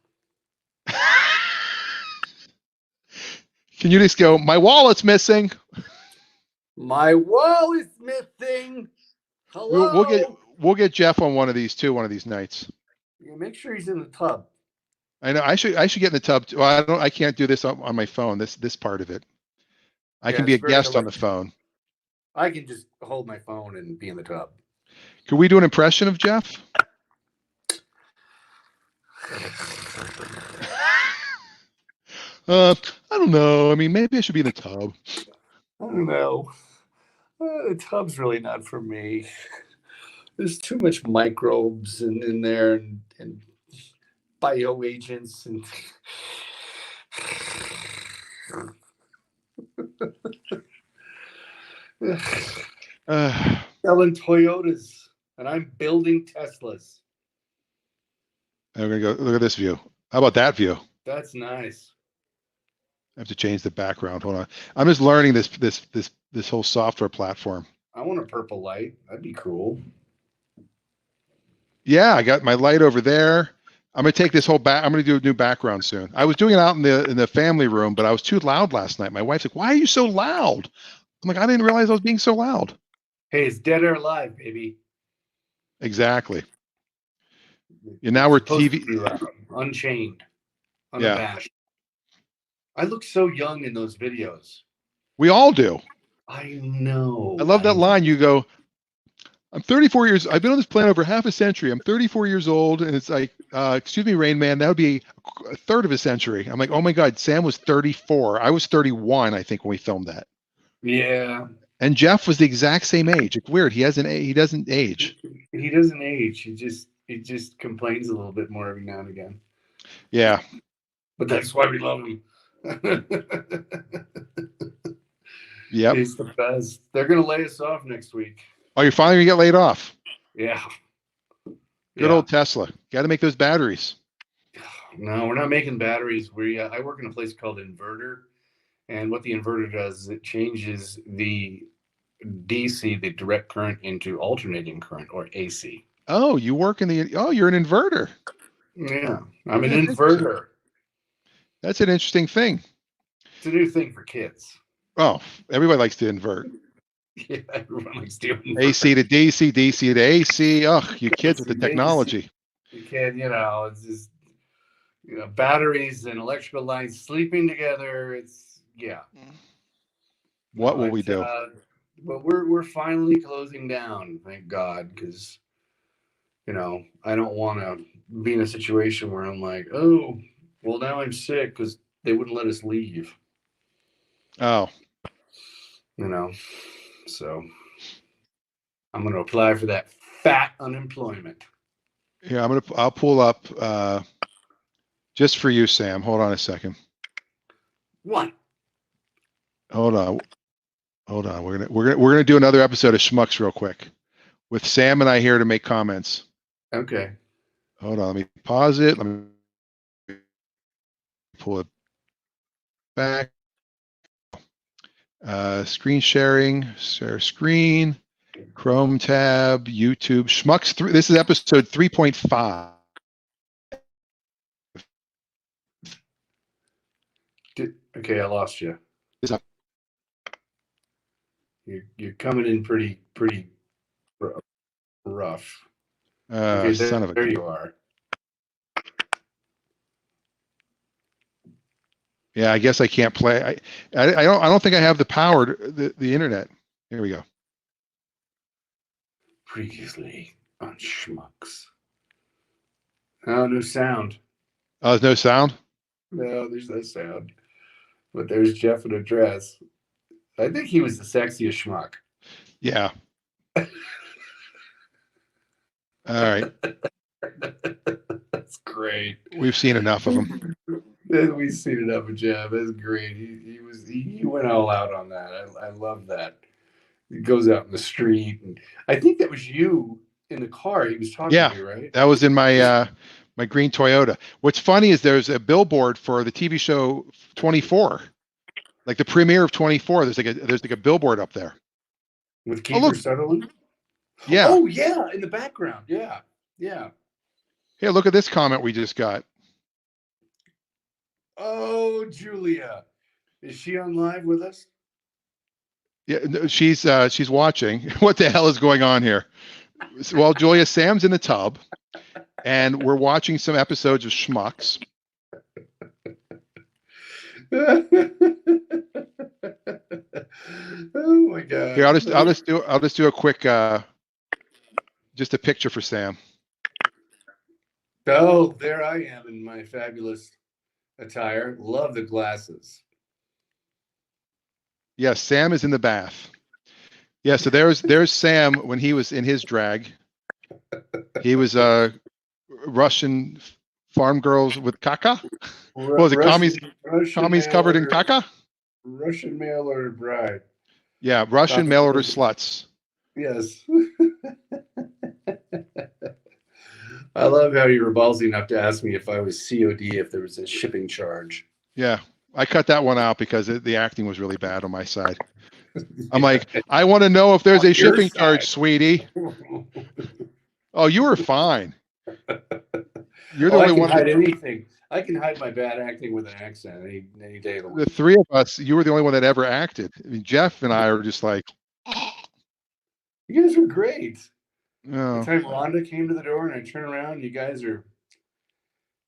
[SPEAKER 1] Can you just go, my wallet's missing?
[SPEAKER 5] My wallet's missing. Hello.
[SPEAKER 1] We'll get Jeff on one of these too, one of these nights.
[SPEAKER 5] Yeah, make sure he's in the tub.
[SPEAKER 1] I know I should get in the tub. Well, I can't do this on my phone. This part of it. I can be a guest on the phone.
[SPEAKER 5] I can just hold my phone and be in the tub.
[SPEAKER 1] Can we do an impression of Jeff? I don't know. I mean, maybe I should be in the tub.
[SPEAKER 5] I don't know. The tub's really not for me. There's too much microbes in there and bioagents and selling Toyotas, and I'm building Teslas.
[SPEAKER 1] I'm gonna go look at this view. How about that view?
[SPEAKER 5] That's nice.
[SPEAKER 1] I have to change the background. Hold on. I'm just learning this whole software platform.
[SPEAKER 5] I want a purple light. That'd be cool.
[SPEAKER 1] Yeah, I got my light over there. I'm gonna take this whole back. I'm gonna do a new background soon. I was doing it out in the family room, but I was too loud last night. My wife's like, "Why are you so loud?" I'm like, "I didn't realize I was being so loud."
[SPEAKER 5] Hey, it's Dead or Alive, baby.
[SPEAKER 1] Exactly. And now we're TV.
[SPEAKER 5] Unchained, unabashed. Yeah. I look so young in those videos.
[SPEAKER 1] We all do.
[SPEAKER 5] I know.
[SPEAKER 1] I love that line. You go, I'm 34 years. I've been on this planet over half a century. I'm 34 years old. And it's like, excuse me, Rain Man, that would be a third of a century. I'm like, oh my God, Sam was 34. I was 31, I think, when we filmed that.
[SPEAKER 5] Yeah.
[SPEAKER 1] And Jeff was the exact same age. It's weird. He doesn't age.
[SPEAKER 5] He doesn't age. He just complains a little bit more every now and again.
[SPEAKER 1] Yeah.
[SPEAKER 5] But that's why we love him.
[SPEAKER 1] Yep.
[SPEAKER 5] He's the best. They're going to lay us off next week.
[SPEAKER 1] Oh, you're finally going to get laid off?
[SPEAKER 5] Yeah.
[SPEAKER 1] Good old Tesla. Got to make those batteries.
[SPEAKER 5] No, we're not making batteries. I work in a place called Inverter. And what the inverter does is it changes the DC, the direct current, into alternating current, or AC.
[SPEAKER 1] Oh, you're an inverter.
[SPEAKER 5] Yeah, I'm an inverter.
[SPEAKER 1] That's an interesting thing.
[SPEAKER 5] It's a new thing for kids.
[SPEAKER 1] Oh, everybody likes to invert.
[SPEAKER 5] Yeah, everyone likes to invert.
[SPEAKER 1] AC to DC, DC to AC. Oh, you kids with the technology.
[SPEAKER 5] You kid, it's just, batteries and electrical lines sleeping together. Yeah.
[SPEAKER 1] What will we do?
[SPEAKER 5] But we're finally closing down, thank God, because I don't want to be in a situation where I'm like, oh, well, now I'm sick because they wouldn't let us leave.
[SPEAKER 1] Oh.
[SPEAKER 5] So I'm going to apply for that fat unemployment.
[SPEAKER 1] Yeah, I'll pull up just for you, Sam. Hold on a second.
[SPEAKER 5] What?
[SPEAKER 1] Hold on. We're gonna do another episode of Schmucks real quick with Sam and I here to make comments.
[SPEAKER 5] Okay.
[SPEAKER 1] Hold on. Let me pause it. Let me pull it back. Screen sharing. Share screen. Chrome tab. YouTube. Schmucks 3. This is episode 3.5.
[SPEAKER 5] Okay, I lost you. You're coming in pretty rough. Okay, there you are.
[SPEAKER 1] Yeah, I guess I can't play. I don't think I have the power to the internet. Here we go.
[SPEAKER 5] Previously on Schmucks. Oh, no sound.
[SPEAKER 1] Oh, there's no sound?
[SPEAKER 5] No, there's no sound. But there's Jeff in a dress. I think he was the sexiest schmuck.
[SPEAKER 1] Yeah. All right.
[SPEAKER 5] That's great.
[SPEAKER 1] We've seen enough of them.
[SPEAKER 5] Then we seated up with Jeff. That's great. He went all out on that. I love that. He goes out in the street, and I think that was you in the car. He was talking
[SPEAKER 1] Yeah,
[SPEAKER 5] to you, right?
[SPEAKER 1] that was in my my green Toyota. What's funny is there's a billboard for the TV show 24, like the premiere of 24. There's like a billboard up there.
[SPEAKER 5] With
[SPEAKER 1] Oh, look.
[SPEAKER 5] Kiefer Sutherland.
[SPEAKER 1] Yeah.
[SPEAKER 5] Oh yeah, in the background. Yeah, yeah.
[SPEAKER 1] Hey, look at this comment we just got.
[SPEAKER 5] Oh, Julia, is she on live with us?
[SPEAKER 1] Yeah, no, she's watching. What the hell is going on here? Well, Julia, Sam's in the tub, and we're watching some episodes of Schmucks.
[SPEAKER 5] Oh my god!
[SPEAKER 1] Here, I'll just do a quick just a picture for Sam.
[SPEAKER 5] Oh, there I am in my fabulous attire. Love the glasses.
[SPEAKER 1] Yes, Sam is in the bath. Yeah, so there's Sam when he was in his drag. He was Russian farm girls with caca. What was it? Commies covered in caca?
[SPEAKER 5] Russian mail order bride.
[SPEAKER 1] Yeah, Russian mail order sluts.
[SPEAKER 5] Yes. I love how you were ballsy enough to ask me if I was COD, if there was a shipping charge.
[SPEAKER 1] Yeah, I cut that one out because the acting was really bad on my side. I'm like, I want to know if there's a shipping charge, sweetie. Oh, you were fine. You're the
[SPEAKER 5] I
[SPEAKER 1] only
[SPEAKER 5] can
[SPEAKER 1] one.
[SPEAKER 5] hide anything. I can hide my bad acting with an accent any day of the
[SPEAKER 1] The
[SPEAKER 5] week.
[SPEAKER 1] three of us, you were the only one that ever acted. I mean, Jeff and I are just like,
[SPEAKER 5] You guys were great.
[SPEAKER 1] oh.
[SPEAKER 5] The time Rhonda came to the door and I turn around, you guys are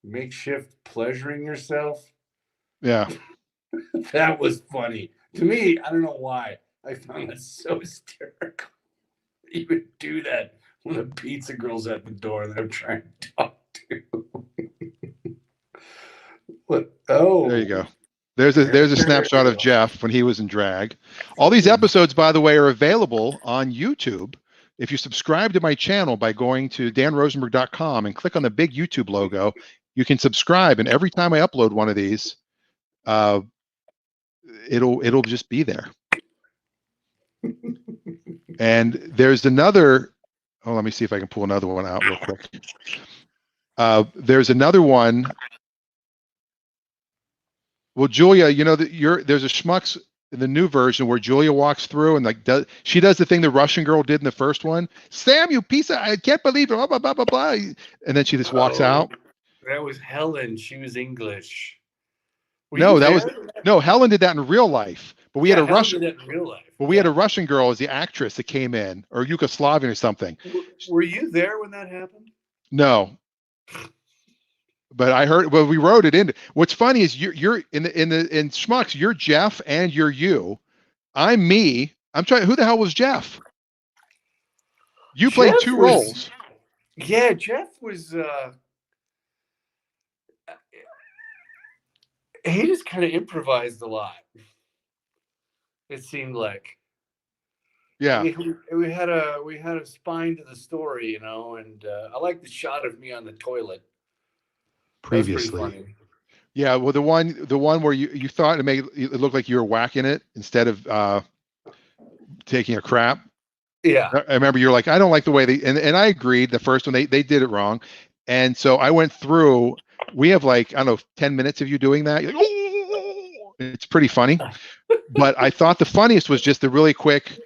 [SPEAKER 5] makeshift pleasuring yourself.
[SPEAKER 1] Yeah.
[SPEAKER 5] That was funny. To me, I don't know why. I found that so hysterical. You would do that when a pizza girl's at the door that I'm trying to talk to. What? Oh.
[SPEAKER 1] There you go. There's a snapshot of Jeff when he was in drag. All these episodes, by the way, are available on YouTube. If you subscribe to my channel by going to danrosenberg.com and click on the big YouTube logo, you can subscribe. And every time I upload one of these, it'll just be there. And there's another. Oh, let me see if I can pull another one out real quick. There's another one. Well, Julia, you know that there's a Schmucks in the new version where Julia walks through and she does the thing the Russian girl did in the first one. Sam, you piece of, I can't believe it. Blah blah blah blah blah. And then she just walks out.
[SPEAKER 5] That was Helen. She was English. Were
[SPEAKER 1] No,
[SPEAKER 5] you
[SPEAKER 1] that was
[SPEAKER 5] there?
[SPEAKER 1] Helen did that in real life. But we had a
[SPEAKER 5] Helen
[SPEAKER 1] Russian.
[SPEAKER 5] did that in real life.
[SPEAKER 1] But we had a Russian girl as the actress that came in, or Yugoslavian or something.
[SPEAKER 5] Were you there when that happened?
[SPEAKER 1] No. But I heard. Well, we wrote it in. What's funny is you're in Schmucks. You're Jeff and you're you. I'm me. I'm trying. Who the hell was Jeff? You played
[SPEAKER 5] Jeff
[SPEAKER 1] two
[SPEAKER 5] was-
[SPEAKER 1] roles.
[SPEAKER 5] Yeah, Jeff was. He just kind of improvised a lot. It seemed like.
[SPEAKER 1] Yeah.
[SPEAKER 5] We had a spine to the story, you know, and I like the shot of me on the toilet. That was pretty
[SPEAKER 1] Previously.
[SPEAKER 5] funny.
[SPEAKER 1] Yeah. Well, the one where you thought it looked like you were whacking it instead of taking a crap.
[SPEAKER 5] Yeah.
[SPEAKER 1] I remember you're like, I don't like the way and I agreed. The first one they did it wrong, and so I went through. We have like, I don't know, 10 minutes of you doing that. You're like, oh! It's pretty funny, but I thought the funniest was just the really quick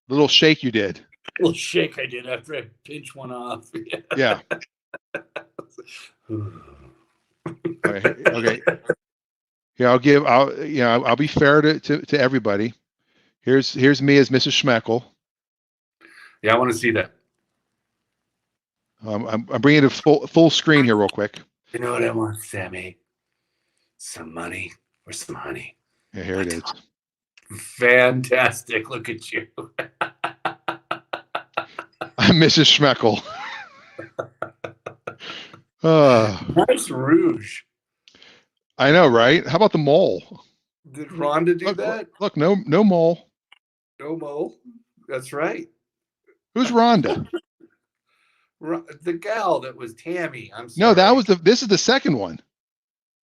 [SPEAKER 1] little shake you did.
[SPEAKER 5] Little shake I did after I pinched one off.
[SPEAKER 1] Yeah. Okay. Yeah, I'll be fair to everybody. Here's me as Mrs. Schmeckel.
[SPEAKER 5] Yeah, I want to see that.
[SPEAKER 1] I'm bringing it to full screen here real quick.
[SPEAKER 5] You know what I want, Sammy? Some money or some honey.
[SPEAKER 1] Yeah, here it is.
[SPEAKER 5] Fantastic. Look at you.
[SPEAKER 1] I'm Mrs. Schmeckel.
[SPEAKER 5] Nice rouge.
[SPEAKER 1] I know, right? How about the mole?
[SPEAKER 5] Did Rhonda do
[SPEAKER 1] Look,
[SPEAKER 5] that?
[SPEAKER 1] look, no mole.
[SPEAKER 5] No mole. That's right.
[SPEAKER 1] Who's Rhonda?
[SPEAKER 5] The gal that was Tammy. I'm sorry.
[SPEAKER 1] No, this is the second one.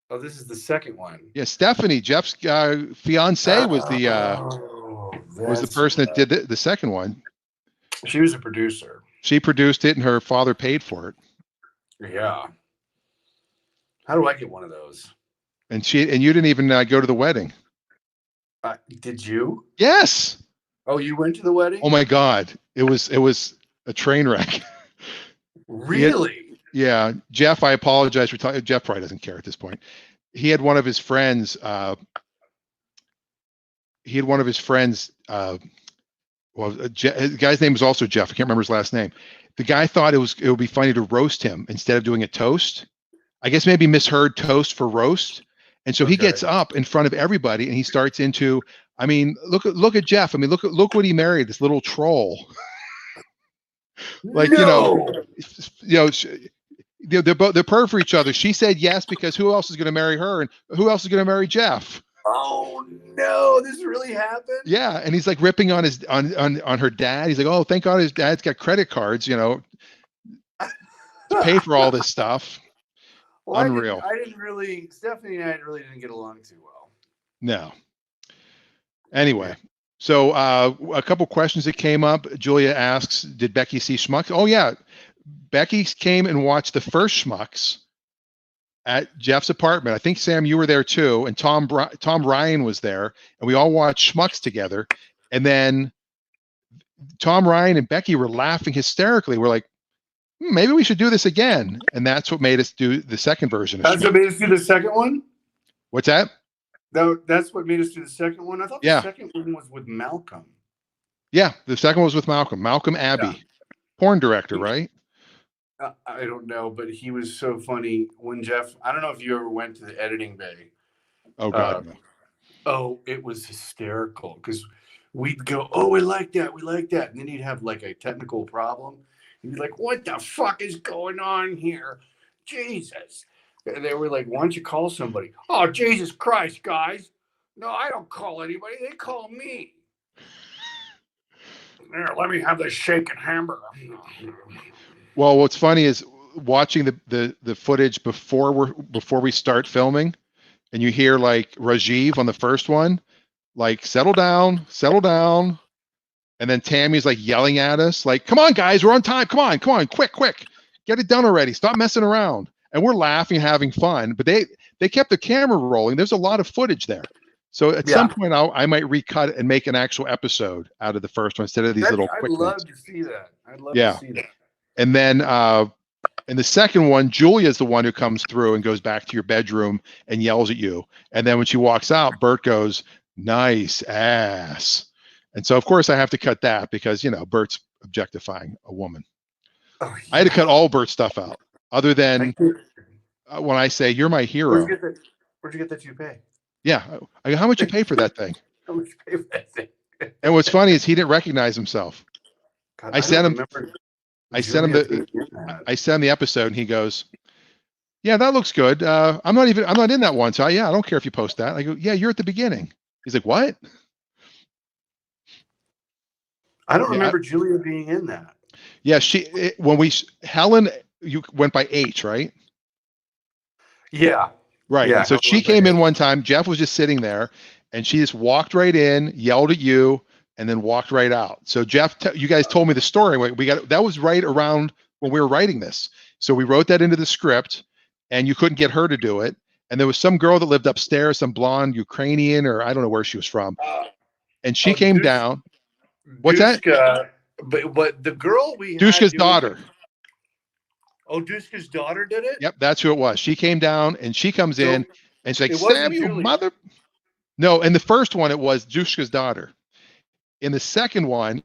[SPEAKER 5] Oh, this is the second one.
[SPEAKER 1] Yeah, Stephanie, Jeff's fiance, was the
[SPEAKER 5] Oh, that's
[SPEAKER 1] person that
[SPEAKER 5] right.
[SPEAKER 1] did the second one.
[SPEAKER 5] She was a producer.
[SPEAKER 1] She produced it, and her father paid for it.
[SPEAKER 5] Yeah. How do I get one of those?
[SPEAKER 1] And you didn't even go to the wedding.
[SPEAKER 5] Did you?
[SPEAKER 1] Yes.
[SPEAKER 5] Oh, you went to the wedding?
[SPEAKER 1] Oh my God, it was a train wreck.
[SPEAKER 5] Really?
[SPEAKER 1] Yeah, Jeff. I apologize for talking. Jeff probably doesn't care at this point. He had one of his friends. The guy's name was also Jeff. I can't remember his last name. The guy thought it would be funny to roast him instead of doing a toast. I guess maybe misheard toast for roast. And so he gets up in front of everybody and he starts into, I mean, look at Jeff. I mean, look what he married, this little troll. Like,
[SPEAKER 5] no.
[SPEAKER 1] They're perfect for each other. She said yes because who else is going to marry her, and who else is going to marry Jeff?
[SPEAKER 5] Oh no, this really happened?
[SPEAKER 1] Yeah, and he's like ripping on his on her dad. He's like, "Oh, thank God his dad's got credit cards, to pay for all this stuff."
[SPEAKER 5] Well,
[SPEAKER 1] Unreal.
[SPEAKER 5] Stephanie and I really didn't get along too well.
[SPEAKER 1] No. Anyway, so a couple questions that came up. Julia asks, "Did Becky see Schmucks?" Oh yeah, Becky came and watched the first Schmucks at Jeff's apartment. I think, Sam, you were there too, and Tom Ryan was there, and we all watched Schmucks together. And then Tom Ryan and Becky were laughing hysterically. We're like, maybe we should do this again. And that's what made us do the second version of
[SPEAKER 5] That's
[SPEAKER 1] Schmucks.
[SPEAKER 5] what made us do the second one?
[SPEAKER 1] What's that?
[SPEAKER 5] That's what made us do the second one? I thought the second one was with Malcolm.
[SPEAKER 1] Yeah, the second one was with Malcolm Abbey, porn director, right?
[SPEAKER 5] I don't know, but he was so funny when Jeff, I don't know if you ever went to the editing bay.
[SPEAKER 1] Oh God. No.
[SPEAKER 5] Oh, it was hysterical because we'd go, "Oh, we like that. And then he'd have like a technical problem. He'd be like, "What the fuck is going on here? Jesus." And they were like, "Why don't you call somebody?" "Oh, Jesus Christ, guys. No, I don't call anybody. They call me. There, let me have this shaken hamburger."
[SPEAKER 1] Well, what's funny is watching the footage before we start filming, and you hear like Rajiv on the first one, like, settle down. And then Tammy's like yelling at us, like, "Come on, guys, we're on time. Come on, quick, get it done already. Stop messing around." And we're laughing, having fun, but they kept the camera rolling. There's a lot of footage there. So at some point I might recut and make an actual episode out of the first one instead of these little quick
[SPEAKER 5] I'd love
[SPEAKER 1] things.
[SPEAKER 5] to see that. I'd love to see that.
[SPEAKER 1] And then in the second one, Julia's the one who comes through and goes back to your bedroom and yells at you. And then when she walks out, Bert goes, "Nice ass." And so, of course, I have to cut that because, Bert's objectifying a woman.
[SPEAKER 5] Oh, yeah.
[SPEAKER 1] I had to cut all Bert's stuff out other than when I say, "You're my hero."
[SPEAKER 5] Where'd you get that toupee?
[SPEAKER 1] Yeah. I go, "How much you pay for that thing?"
[SPEAKER 5] How much you pay for that thing?
[SPEAKER 1] And what's funny is he didn't recognize himself.
[SPEAKER 5] God,
[SPEAKER 1] I sent him the episode and he goes, "Yeah, that looks good. I'm not in that one. So I don't care if you post that." I go, "Yeah, you're at the beginning." He's like, "What?"
[SPEAKER 5] I don't remember Julia being in that.
[SPEAKER 1] Yeah, Helen, you went by H, right?
[SPEAKER 5] Yeah.
[SPEAKER 1] Right.
[SPEAKER 5] Yeah,
[SPEAKER 1] And so she came in one time. Jeff was just sitting there and she just walked right in, yelled at you, and then walked right out. So Jeff, you guys told me the story. That was right around when we were writing this. So we wrote that into the script and you couldn't get her to do it. And there was some girl that lived upstairs, some blonde Ukrainian, or I don't know where she was from. And she came down. What's that?
[SPEAKER 5] But the girl
[SPEAKER 1] Dushka's daughter.
[SPEAKER 5] Oh, Dushka's daughter did it?
[SPEAKER 1] Yep, that's who it was. She came down and she comes in and she's like, "Sam, you mother." No, in the first one it was Dushka's daughter. In the second one.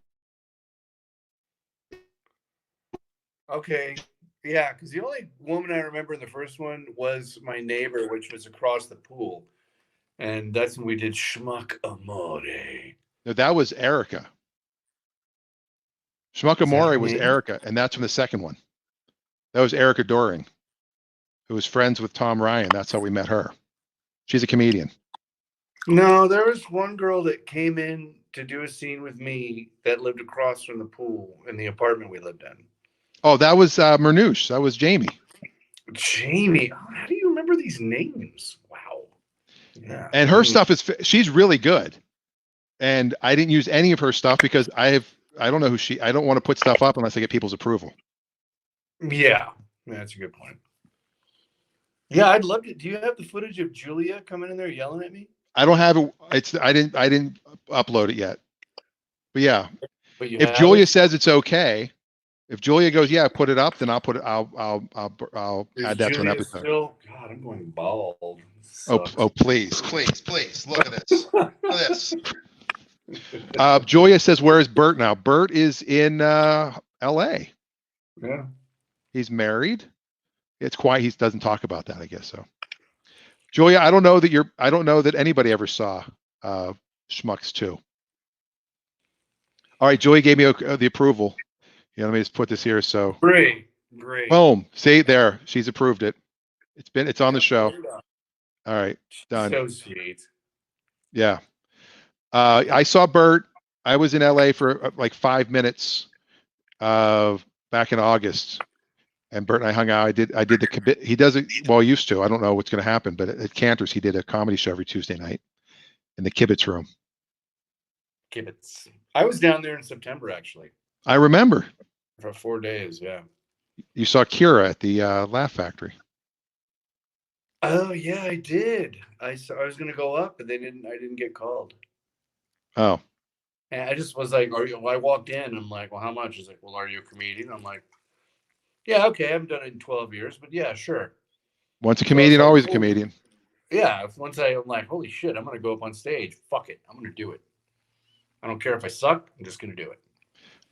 [SPEAKER 5] Okay. Yeah, because the only woman I remember in the first one was my neighbor, which was across the pool. And that's when we did Schmuck Amore.
[SPEAKER 1] No, that was Erica. Schmuck Amore was Erica, and that's from the second one. That was Erica Doring, who was friends with Tom Ryan. That's how we met her. She's a comedian.
[SPEAKER 5] No, there was one girl that came in to do a scene with me that lived across from the pool in the apartment we lived in.
[SPEAKER 1] Oh, that was Mernouche. That was Jamie.
[SPEAKER 5] Jamie? How do you remember remember these names. Wow. Yeah.
[SPEAKER 1] And her stuff she's really good. And I didn't use any of her stuff because I don't know I don't want to put stuff up unless I get people's approval.
[SPEAKER 5] Yeah, that's a good point. Yeah, I'd love to. Do you have the footage of Julia coming in there yelling at me?
[SPEAKER 1] I don't have it. I didn't upload it yet. But yeah,
[SPEAKER 5] But you
[SPEAKER 1] if
[SPEAKER 5] have
[SPEAKER 1] Julia
[SPEAKER 5] it?
[SPEAKER 1] says it's okay, if Julia goes, yeah, put it up, then I'll put it. I'll
[SPEAKER 5] Is
[SPEAKER 1] add that to an
[SPEAKER 5] Julia
[SPEAKER 1] episode.
[SPEAKER 5] Still, God, I'm going bald.
[SPEAKER 1] Oh, please. Look at this. Look at this. Julia says, where is Bert now? Bert is in L.A.
[SPEAKER 5] Yeah.
[SPEAKER 1] He's married. It's quiet. He doesn't talk about that, I guess so. Julia, I don't know that anybody ever saw Schmucks 2. All right, Julia gave me the approval. Yeah, let me just put this here. So
[SPEAKER 5] Great.
[SPEAKER 1] boom. See there. She's approved it. It's on the show. All right, done.
[SPEAKER 5] So sweet.
[SPEAKER 1] Yeah. I saw Bert. I was in LA for like 5 minutes back in August. And Bert and I hung out. I did the Kibitz. He does it, well, he used to. I don't know what's going to happen, but at Cantor's, he did a comedy show every Tuesday night in the Kibitz room.
[SPEAKER 5] Kibitz. I was down there in September, actually,
[SPEAKER 1] I remember.
[SPEAKER 5] for 4 days. Yeah.
[SPEAKER 1] You saw Kira at the Laugh Factory.
[SPEAKER 5] Oh yeah, I did. I was gonna go up, but I didn't get called.
[SPEAKER 1] Oh,
[SPEAKER 5] And I just was like, I walked in. I'm like, well, how much? He's like, well, are you a comedian? I'm like, yeah, okay. I haven't done it in 12 years, but yeah, sure.
[SPEAKER 1] once a comedian,
[SPEAKER 5] like,
[SPEAKER 1] always a
[SPEAKER 5] cool.
[SPEAKER 1] comedian.
[SPEAKER 5] Yeah. Once I'm like, holy shit, I'm gonna go up on stage. Fuck it, I'm gonna do it. I don't care if I suck. I'm just gonna do it.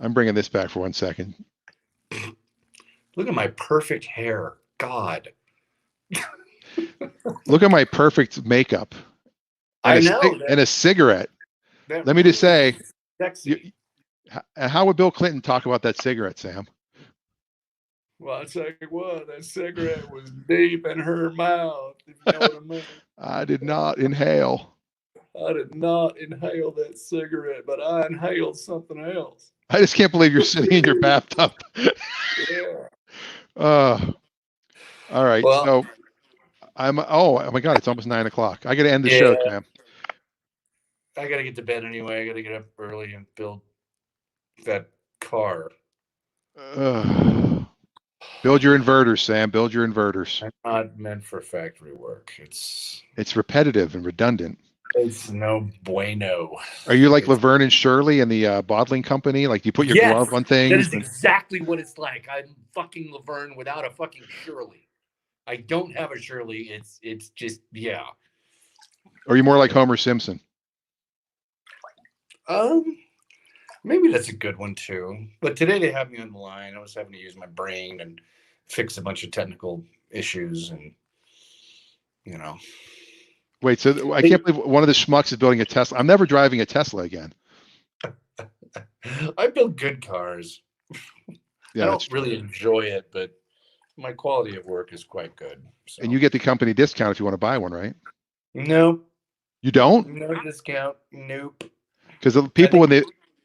[SPEAKER 1] I'm bringing this back for 1 second.
[SPEAKER 5] Look at my perfect hair. God.
[SPEAKER 1] Look at my perfect makeup.
[SPEAKER 5] I
[SPEAKER 1] And
[SPEAKER 5] know.
[SPEAKER 1] and a cigarette.
[SPEAKER 5] That
[SPEAKER 1] Let me just
[SPEAKER 5] really
[SPEAKER 1] say,
[SPEAKER 5] is sexy.
[SPEAKER 1] how would Bill Clinton talk about that cigarette, Sam?
[SPEAKER 5] Well, I'll tell you what, that cigarette was deep in her mouth, if you know what I mean.
[SPEAKER 1] I did not inhale.
[SPEAKER 5] I did not inhale that cigarette, but I inhaled something else.
[SPEAKER 1] I just can't believe you're sitting in your bathtub.
[SPEAKER 5] Yeah.
[SPEAKER 1] All right.
[SPEAKER 5] Well-
[SPEAKER 1] So oh my God, it's almost 9 o'clock. I got to end the show,
[SPEAKER 5] Yeah.
[SPEAKER 1] Sam.
[SPEAKER 5] I got to get to bed anyway. I got to get up early and build that car.
[SPEAKER 1] Build your inverters, Sam. Build your inverters.
[SPEAKER 5] I'm not meant for factory work. It's
[SPEAKER 1] Repetitive and redundant.
[SPEAKER 5] no bueno.
[SPEAKER 1] Are you like Laverne and Shirley and the bottling company? Like you put your
[SPEAKER 5] Yes,
[SPEAKER 1] glove on
[SPEAKER 5] That
[SPEAKER 1] things?
[SPEAKER 5] is exactly what it's like. I'm fucking Laverne without a fucking Shirley. I don't have a Shirley. It's just, yeah.
[SPEAKER 1] Or are you more like Homer Simpson?
[SPEAKER 5] Maybe that's a good one too. But today they have me on the line. I was having to use my brain and fix a bunch of technical issues, and
[SPEAKER 1] Wait, so I can't believe one of the schmucks is building a Tesla. I'm never driving a Tesla again.
[SPEAKER 5] I build good cars.
[SPEAKER 1] Yeah,
[SPEAKER 5] I
[SPEAKER 1] that's
[SPEAKER 5] don't really enjoy it, but my quality of work is quite good. So.
[SPEAKER 1] And you get the company discount if you want to buy one, right?
[SPEAKER 5] No,
[SPEAKER 1] You don't?
[SPEAKER 5] no discount. Nope.
[SPEAKER 1] Because the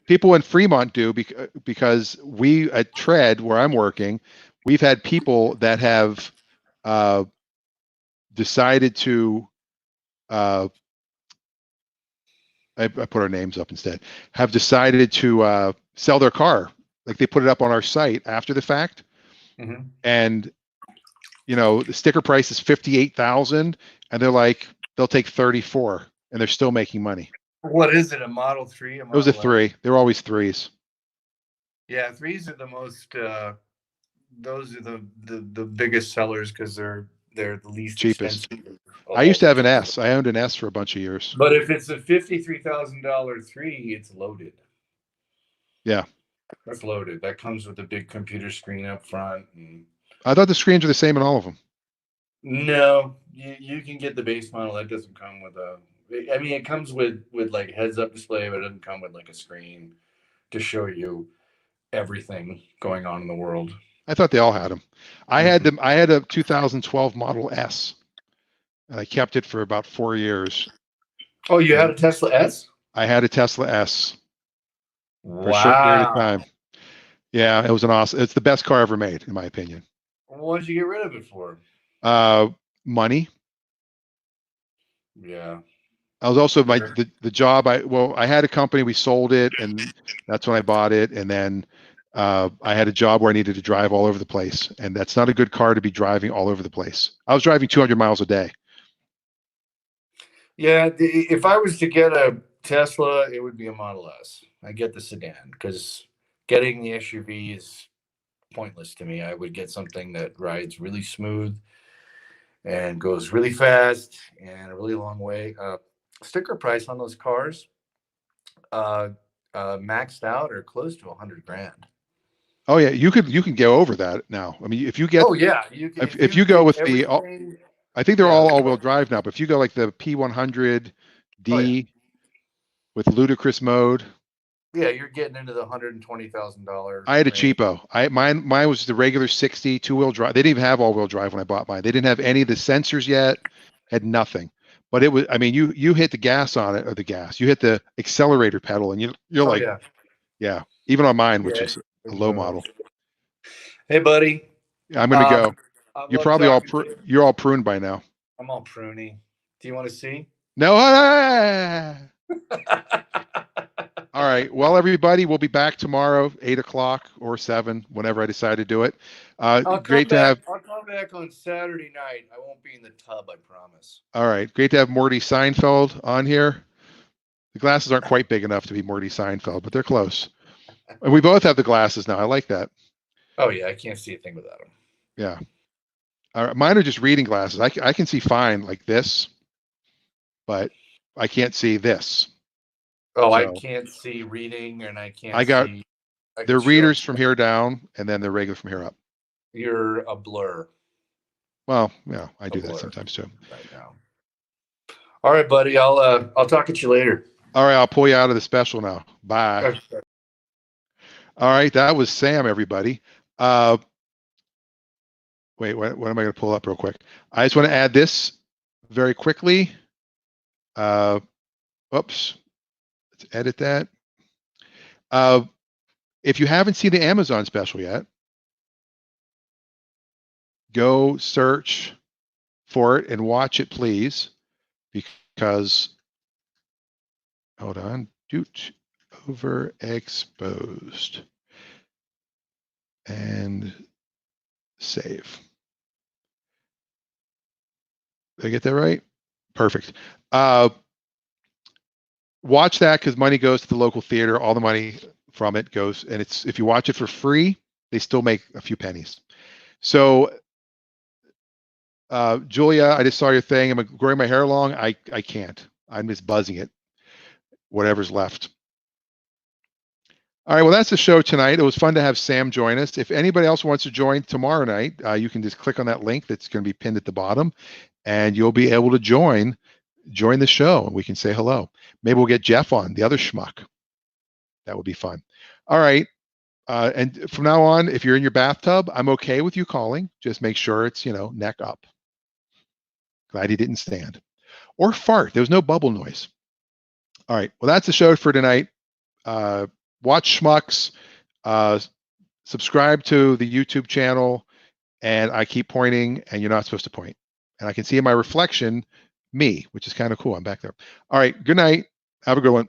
[SPEAKER 1] people in Fremont do because we at Tread, where I'm working, we've had people that have decided to I put our names up instead, have decided to sell their car. Like they put it up on our site after the fact.
[SPEAKER 5] Mm-hmm.
[SPEAKER 1] And the sticker price is $58,000 and they're like, they'll take 34 and they're still making money.
[SPEAKER 5] What is it? A Model 3?
[SPEAKER 1] It was a 3. They're always 3s.
[SPEAKER 5] Yeah, 3s are the most. Those are the biggest sellers because they're the least
[SPEAKER 1] Cheapest.
[SPEAKER 5] expensive.
[SPEAKER 1] I used to have an S. I owned an S for a bunch of years.
[SPEAKER 5] But if it's a $53,000 3, it's loaded.
[SPEAKER 1] Yeah.
[SPEAKER 5] That's loaded. That comes with a big computer screen up front. And...
[SPEAKER 1] I thought the screens were the same in all of them.
[SPEAKER 5] No, you can get the base model. That doesn't come with a. I mean, it comes with like heads-up display, but it doesn't come with like a screen to show you everything going on in the world.
[SPEAKER 1] I thought they all had them. I had them. I had a 2012 Model S, and I kept it for about 4 years.
[SPEAKER 5] Oh, you had a Tesla S?
[SPEAKER 1] I had a Tesla S
[SPEAKER 5] Wow.
[SPEAKER 1] for a short period of time. Yeah, it was an awesome. It's the best car ever made, in my opinion.
[SPEAKER 5] What did you get rid of it for?
[SPEAKER 1] money.
[SPEAKER 5] Yeah.
[SPEAKER 1] I was also
[SPEAKER 5] Sure.
[SPEAKER 1] the job I had a company, we sold it, and that's when I bought it. And then I had a job where I needed to drive all over the place, and that's not a good car to be driving all over the place. I was driving 200 miles a day.
[SPEAKER 5] Yeah, if I was to get a Tesla, it would be a Model S. I get the sedan because getting the SUV is pointless to me. I would get something that rides really smooth and goes really fast and a really long way. Sticker price on those cars, maxed out or close to $100,000.
[SPEAKER 1] Oh yeah, you can go over that now. I mean, if you get
[SPEAKER 5] Oh yeah,
[SPEAKER 1] if you go
[SPEAKER 5] take
[SPEAKER 1] with the
[SPEAKER 5] everything.
[SPEAKER 1] I think they're
[SPEAKER 5] Yeah.
[SPEAKER 1] all all-wheel drive now, but if you go like the P100D
[SPEAKER 5] Oh, yeah.
[SPEAKER 1] with ludicrous mode,
[SPEAKER 5] Yeah, you're getting into the $120,000.
[SPEAKER 1] I had a
[SPEAKER 5] range.
[SPEAKER 1] cheapo. Mine was the regular 60 two-wheel drive. They didn't even have all-wheel drive when I bought mine. They didn't have any of the sensors yet, had nothing. But it was, I mean, you hit the gas on it, or the gas, you hit the accelerator pedal, and you're
[SPEAKER 5] Oh,
[SPEAKER 1] like,
[SPEAKER 5] yeah.
[SPEAKER 1] yeah, even on mine, which
[SPEAKER 5] Yeah,
[SPEAKER 1] is a
[SPEAKER 5] it
[SPEAKER 1] low
[SPEAKER 5] goes.
[SPEAKER 1] model.
[SPEAKER 5] Hey, buddy.
[SPEAKER 1] I'm gonna go.
[SPEAKER 5] I've
[SPEAKER 1] You're
[SPEAKER 5] loved
[SPEAKER 1] probably all
[SPEAKER 5] talking to you.
[SPEAKER 1] you're all pruned by now.
[SPEAKER 5] I'm all pruny. Do you want to see?
[SPEAKER 1] No. All right. Well, everybody, we'll be back tomorrow, 8 o'clock or 7, whenever I decide to do it. Great to have.
[SPEAKER 5] I'll come back on Saturday night. I won't be in the tub, I promise.
[SPEAKER 1] All right. Great to have Morty Seinfeld on here. The glasses aren't quite big enough to be Morty Seinfeld, but they're close. And we both have the glasses now. I like that.
[SPEAKER 5] Oh yeah, I can't see a thing without them.
[SPEAKER 1] Yeah. All right. Mine are just reading glasses. I can see fine like this, but I can't see this.
[SPEAKER 5] Oh, I
[SPEAKER 1] So-
[SPEAKER 5] can't see reading, and I can't.
[SPEAKER 1] I got-
[SPEAKER 5] see. I can
[SPEAKER 1] They're
[SPEAKER 5] show-
[SPEAKER 1] readers from here down, and then they're regular from here up.
[SPEAKER 5] You're a blur
[SPEAKER 1] Well, yeah, I do that
[SPEAKER 5] blur.
[SPEAKER 1] sometimes too.
[SPEAKER 5] right now. All right, buddy. I'll talk at you later.
[SPEAKER 1] All right. I'll pull you out of the special now. Bye.
[SPEAKER 5] Okay.
[SPEAKER 1] All right, that was Sam, everybody. Wait, what am I going to pull up real quick? I just want to add this very quickly. Oops, let's edit that. If you haven't seen the Amazon special yet, go search for it and watch it, please, because, hold on, overexposed. And save. Did I get that right? Perfect. Watch that, because money goes to the local theater. All the money from it goes, and it's, if you watch it for free, they still make a few pennies. So, Julia, I just saw your thing. Am I growing my hair long? I can't. I'm just buzzing it. Whatever's left. All right, well, that's the show tonight. It was fun to have Sam join us. If anybody else wants to join tomorrow night, you can just click on that link that's going to be pinned at the bottom, and you'll be able to join the show, and we can say hello. Maybe we'll get Jeff on, the other schmuck. That would be fun. All right, and from now on, if you're in your bathtub, I'm okay with you calling. Just make sure it's, neck up. Glad he didn't stand. Or fart. There was no bubble noise. All right, well, that's the show for tonight. Watch Schmucks, subscribe to the YouTube channel, and I keep pointing, and you're not supposed to point. And I can see in my reflection me, which is kind of cool. I'm back there. All right, good night. Have a good one.